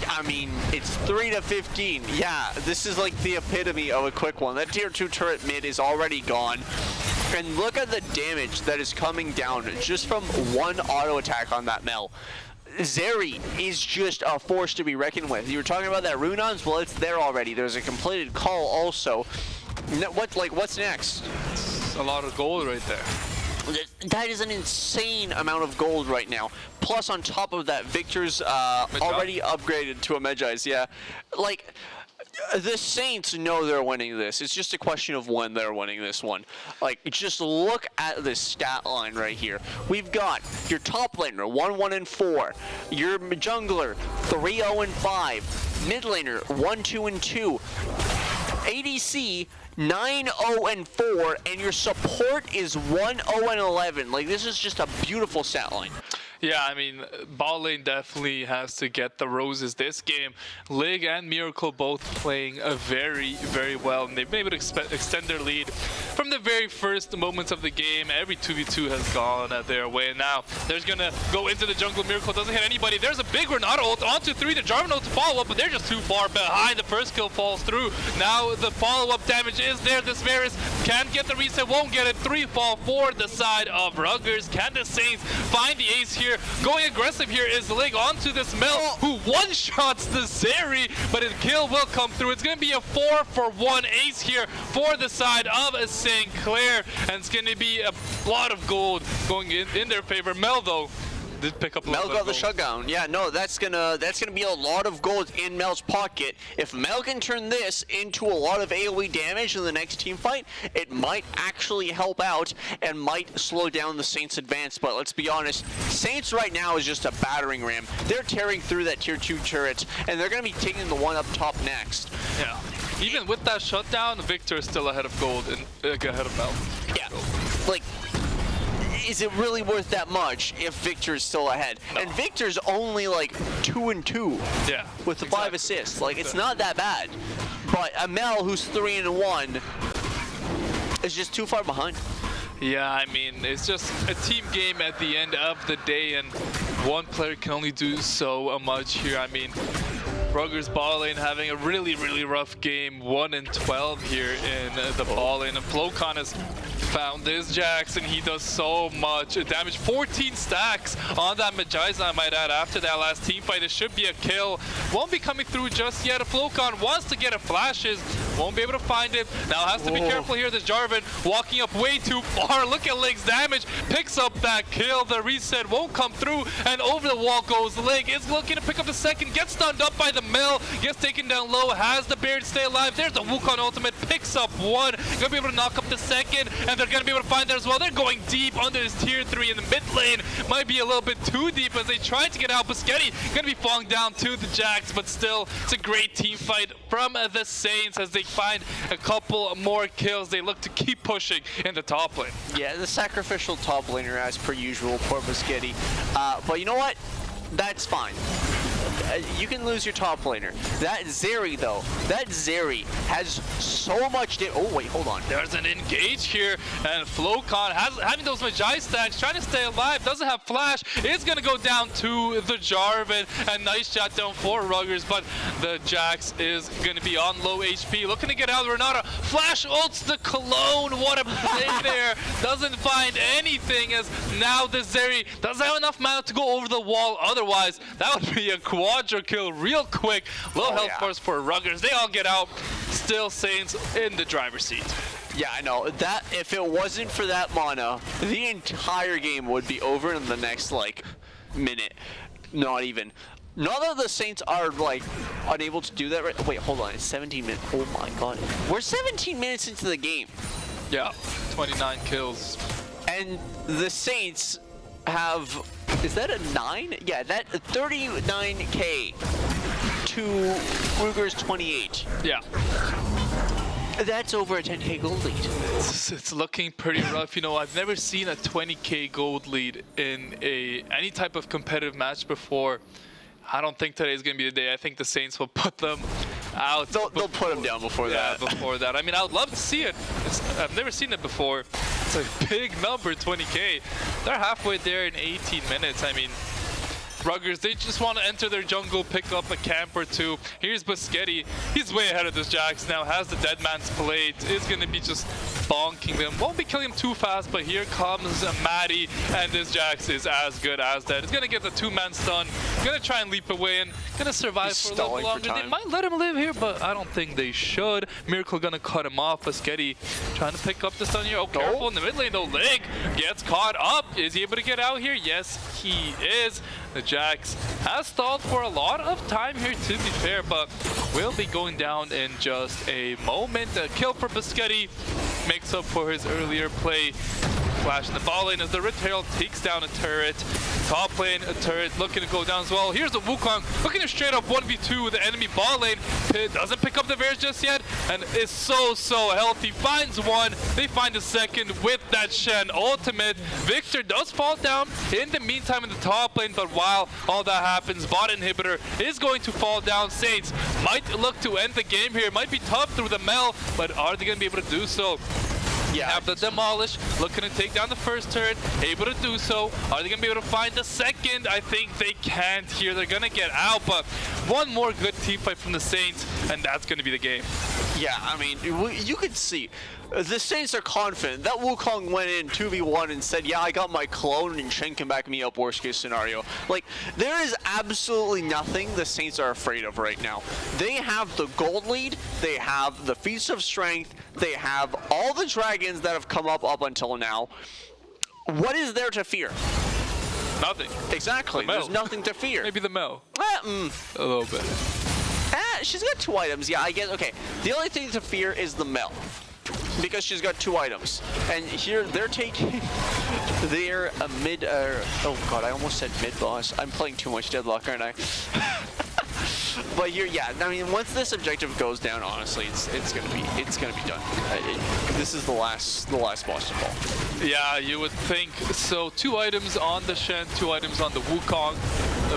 I mean, it's 3 to 15. Yeah, this is like the epitome of a quick one. That tier 2 turret mid is already gone. And look at the damage that is coming down just from one auto attack on that Mel. Zeri is just a force to be reckoned with. You were talking about that Runons? Well, it's there already. There's a completed call also. What's next? It's a lot of gold right there. That is an insane amount of gold right now. Plus, on top of that, Victor's already upgraded to a Medjai's. Yeah, like, the Saints know they're winning this. It's just a question of when they're winning this one. Like, just look at this stat line right here. We've got your top laner, 1-1-4. Your jungler, 3-0-5. Mid laner, 1-2-2. ADC, 9-0-4, and your support is 1-0-11. Like, this is just a beautiful stat line. Yeah, I mean, bot lane definitely has to get the roses this game. Lig and Miracle both playing very, very well, and they've been able to extend their lead from the very first moments of the game. Every 2v2 has gone their way, and now there's gonna go into the jungle. Miracle doesn't hit anybody. There's a big Renata ult onto 3. The Jarvan ult to follow up, but they're just too far behind. The first kill falls through. Now the follow-up damage is there. This Varus can't get the reset, won't get it. 3 fall for the side of Rutgers. Can the Saints find the ace here? Going aggressive here is Lig onto this Mel, who one-shots the Zeri, but his kill will come through. It's going to be a 4-for-1 ace here for the side of St. Clair, and it's going to be a lot of gold going in their favor. Mel, though, did pick up a Mel got the shutdown. Yeah, no, that's gonna be a lot of gold in Mel's pocket. If Mel can turn this into a lot of AoE damage in the next team fight, it might actually help out and might slow down the Saints' advance. But let's be honest, Saints right now is just a battering ram. They're tearing through that tier 2 turret, and they're gonna be taking the one up top next. Yeah. Even with that shutdown, Victor is still ahead of gold and ahead of Mel. Yeah. Like, is it really worth that much if Victor's still ahead? No. And Victor's only like 2-2. Yeah. With the 5 assists. Like, it's not that bad. But Mel, who's 3-1, is just too far behind. Yeah, I mean, it's just a team game at the end of the day, and one player can only do so much here. I mean, Rutgers ball lane having a really, really rough game. 1-12 here in the ball lane, and Flocon has found this Jax, and he does so much damage. 14 stacks on that Medjai's, I might add, after that last team fight. It should be a kill. Won't be coming through just yet. Flocon wants to get a flashes, won't be able to find it. Now has to be careful here. This Jarvan walking up way too far. Look at Lig's damage. Picks up that kill. The reset won't come through, and over the wall goes Lig. Is looking to pick up the second. Gets stunned up by the Mel. Gets taken down low. Has the bear to stay alive. There's the Wukong ultimate. Picks up one. Gonna be able to knock up the second, and they're gonna be able to find that as well. They're going deep under this tier 3 in the mid lane. Might be a little bit too deep as they try to get out. Biscotti gonna be falling down to the Jax, but still, it's a great team fight from the Saints as they find a couple more kills. They look to keep pushing in the top lane. Yeah, the sacrificial top laner as per usual, poor Biscotti. But you know what? That's fine. you can lose your top laner. That Zeri though, that Zeri has so much oh wait, hold on. There's an engage here, and Flocon having those Magi stacks, trying to stay alive, doesn't have flash, is gonna go down to the Jarvan, and nice shot down for Rutgers, but the Jax is gonna be on low HP, looking to get out. Renata flash ults the Cologne, what a play there, doesn't find anything, as now the Zeri doesn't have enough mana to go over the wall, otherwise that would be a quadra kill real quick. Low health force for Rutgers, they all get out, still Saints in the driver's seat. Yeah, I know. That if it wasn't for that mana, the entire game would be over in the next like minute. Not even. None of the Saints are like unable to do that right. Wait, hold on. It's 17 minutes. Oh my god. We're 17 minutes into the game. Yeah, 29 kills. And the Saints have, is that a 9? Yeah, that 39k to Rutgers 28. Yeah. That's over a 10k gold lead. It's looking pretty rough. You know, I've never seen a 20k gold lead in any type of competitive match before. I don't think today's going to be the day. I think the Saints will put them out. They'll put them down before that. Yeah, before that. I mean, I would love to see it. I've never seen it before. It's a big number, 20k. They're halfway there in 18 minutes. I mean, Rutgers, they just want to enter their jungle, pick up a camp or two. Here's Biscotti. He's way ahead of this Jax now, has the dead man's plate, is going to be just bonking them. Won't be killing him too fast, but here comes Maddie, and this Jax is as good as dead. He's going to get the 2-man stun, going to try and leap away, and going to survive for a little longer. They might let him live here, but I don't think they should. Miracle going to cut him off. Biscotti trying to pick up the stun here. Oh, careful in the mid lane, though. Lig gets caught up. Is he able to get out here? Yes, he is. The Jax has stalled for a lot of time here, to be fair, but will be going down in just a moment. A kill for Biscotti makes up for his earlier play. Flash in the ball lane as the Red Herald takes down a turret. Top lane, a turret looking to go down as well. Here's the Wukong looking to straight up 1v2 the enemy ball lane. Pit doesn't pick up the Bears just yet and is so healthy. Finds one, they find a second with that Shen ultimate. Victor does fall down in the meantime in the top lane, but while all that happens, bot inhibitor is going to fall down. Saints might look to end the game here. It might be tough through the Mel, but are they going to be able to do so? Yeah, have the demolish, looking to take down the first turret, able to do so. Are they going to be able to find the second? I think they can't here. They're going to get out, but one more good team fight from the Saints, and that's going to be the game. Yeah, I mean, you could see. The Saints are confident. That Wukong went in 2v1 and said, yeah, I got my clone and Shen can back me up, worst case scenario. Like, there is absolutely nothing the Saints are afraid of right now. They have the gold lead, they have the feats of strength, they have all the dragons that have come up until now. What is there to fear? Nothing. Exactly. The There's nothing to fear. Maybe the Mel. A little bit. She's got 2 items. Yeah, I guess. Okay. The only thing to fear is the Mel, because she's got 2 items. And here they're taking their mid. Oh god, I almost said mid boss. I'm playing too much Deadlock, aren't I? But here, yeah. I mean, once this objective goes down, honestly, it's gonna be done. This is the last boss to fall. Yeah, you would think so. 2 items on the Shen, 2 items on the Wukong.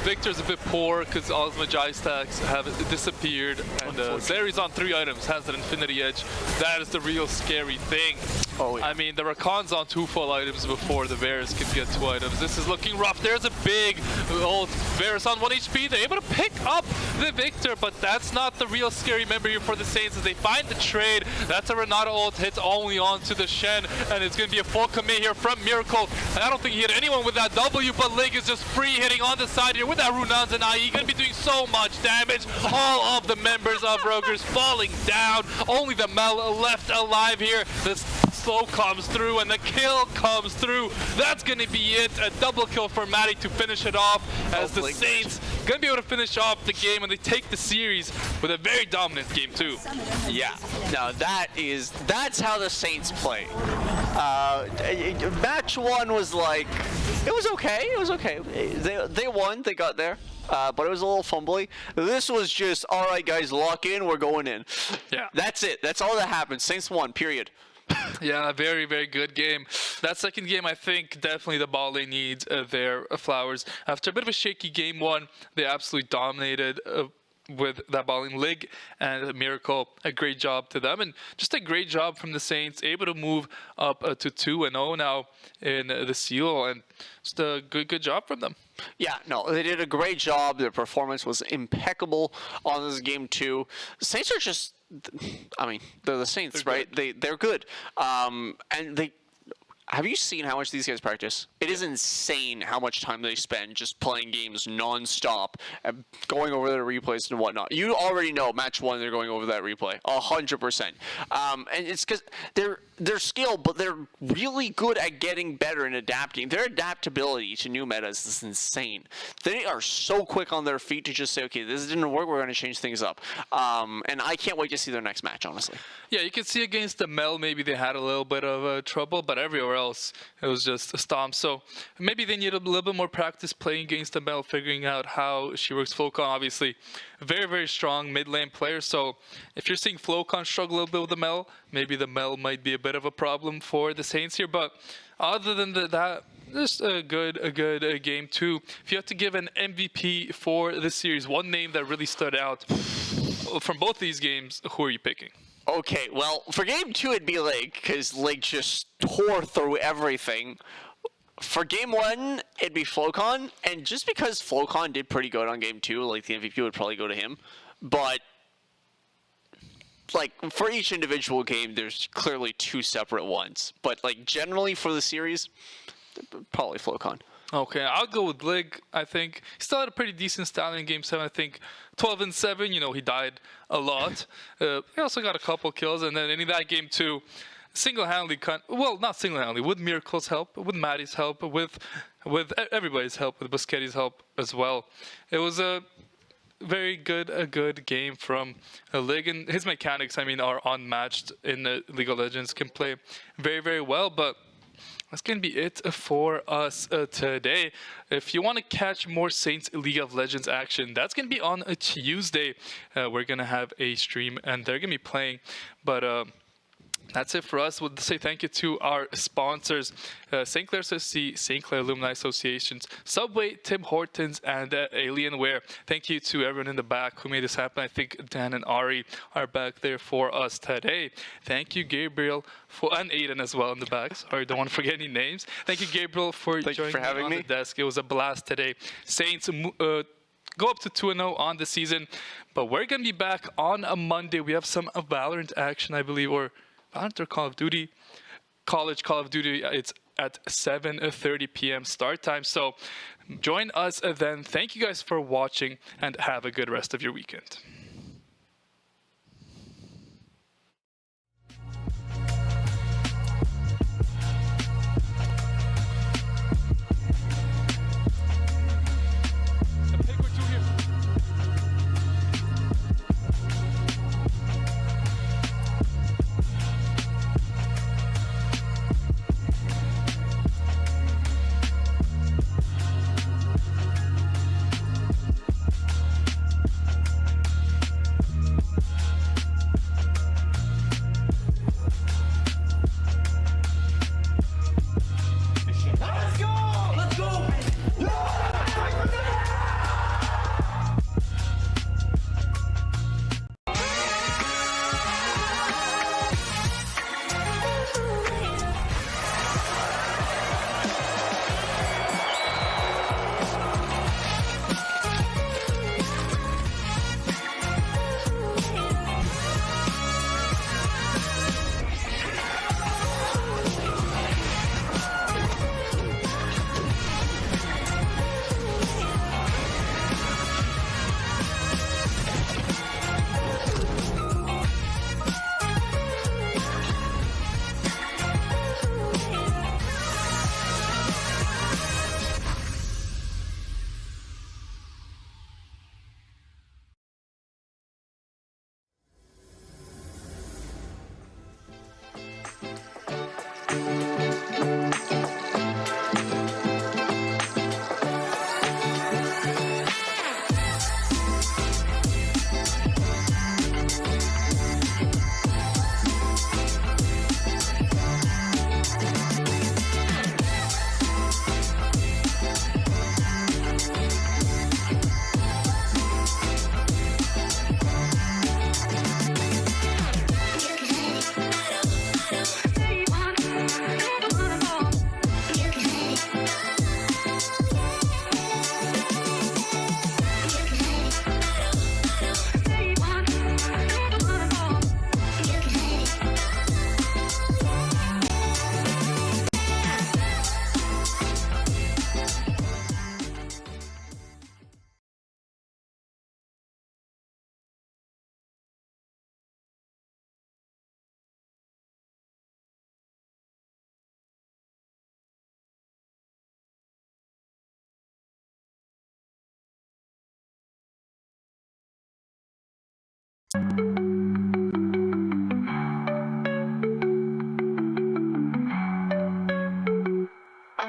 Victor's a bit poor because all his Magi stacks have disappeared, and Zeri's on 3 items, has an Infinity Edge. That is the real scary thing. Oh, yeah. I mean, the Rakan's on 2 full items before the Varus can get 2 items. This is looking rough. There's a big old Varus on 1 HP. They're able to pick up the Victor, but that's not the real scary member here for the Saints as they find the trade. That's a Renata ult, hits only onto the Shen, and it's going to be a full commit here from Miracle. And I don't think he hit anyone with that W, but Lig is just free hitting on the side here with that Runans and IE. Going to be doing so much damage. All of the members of Rutgers falling down. Only the Mel left alive here. The slow comes through and the kill comes through. That's going to be it. A double kill for Maddie to finish it off as the Saints going to be able to finish off the game, and they take the series with a very dominant game too. Yeah. Now that's how the Saints play. Match 1 was like, it was okay. It was okay. They won. They got there. But it was a little fumbly. This was just, all right, guys, lock in. We're going in. Yeah. That's it. That's all that happened. Saints won, period. Yeah, very, very good game. That second game, I think definitely the ball lane needs their flowers. After a bit of a shaky game one, they absolutely dominated with that ball lane. Lig and Miracle, a great job to them. And just a great job from the Saints, able to move up to 2-0 now in the Seal. And just a good job from them. Yeah, no, they did a great job. Their performance was impeccable on this game too. The Saints are just, I mean, they're the Saints, They're right? They're good. And they. Have you seen how much these guys practice? It is insane how much time they spend just playing games nonstop, and going over their replays and whatnot. You already know match one they're going over that replay, 100%. And it's because they're skilled, but they're really good at getting better and adapting. Their adaptability to new metas is insane. They are so quick on their feet to just say, okay, this didn't work, we're going to change things up. And I can't wait to see their next match, honestly. Yeah, you can see against the Mel, maybe they had a little bit of trouble, but everywhere else, it was just a stomp. So maybe they need a little bit more practice playing against the Mel, figuring out how she works. Flocon, obviously, very, very strong mid lane player. So if you're seeing Flocon struggle a little bit with the Mel, maybe the Mel might be a bit of a problem for the Saints here. But other than that, just a good game too. If you have to give an MVP for this series, one name that really stood out from both these games, who are you picking? Okay, well, for game 2, it'd be Lig, because Lig just tore through everything. For game 1, it'd be Flocon, and just because Flocon did pretty good on game 2, like, the MVP would probably go to him. But, like, for each individual game, there's clearly 2 separate ones. But, like, generally for the series, probably Flocon. Okay, I'll go with Lig. I think he still had a pretty decent style in Game 7. I think 12-7. You know, he died a lot. He also got a couple kills, and then in that Game 2, single-handedly, well, not single-handedly, with Miracle's help, with Maddie's help, with everybody's help, with Busquetti's help as well. It was a good game from Lig, and his mechanics, I mean, are unmatched in League of Legends. Can play very, very well, but that's going to be it for us today. If you want to catch more Saints League of Legends action, that's going to be on a Tuesday. We're going to have a stream, and they're going to be playing. But that's it for us. We'll say thank you to our sponsors, St. Clair SSC, St. Clair Alumni Associations, Subway, Tim Hortons, and Alienware. Thank you to everyone in the back who made this happen. I think Dan and Ari are back there for us today. Thank you, Gabriel, and Aiden as well in the back. Sorry, don't want to forget any names. Thank you, Gabriel, for joining me on the desk. It was a blast today. Saints go up to 2-0 on the season, but we're going to be back on a Monday. We have some Valorant action, I believe, or Call of Duty, College Call of Duty. It's at 7:30 p.m. start time. So join us then. Thank you guys for watching, and have a good rest of your weekend.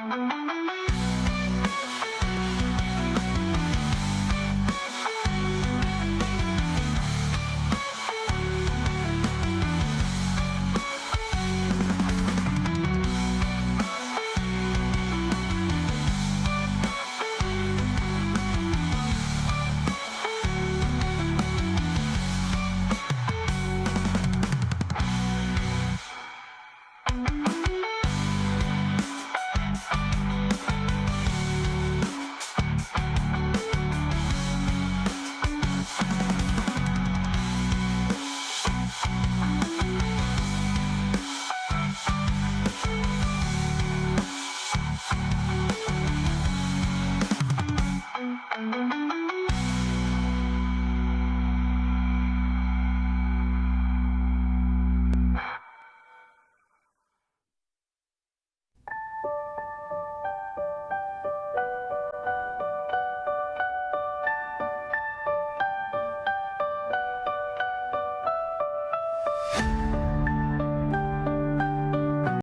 Bye.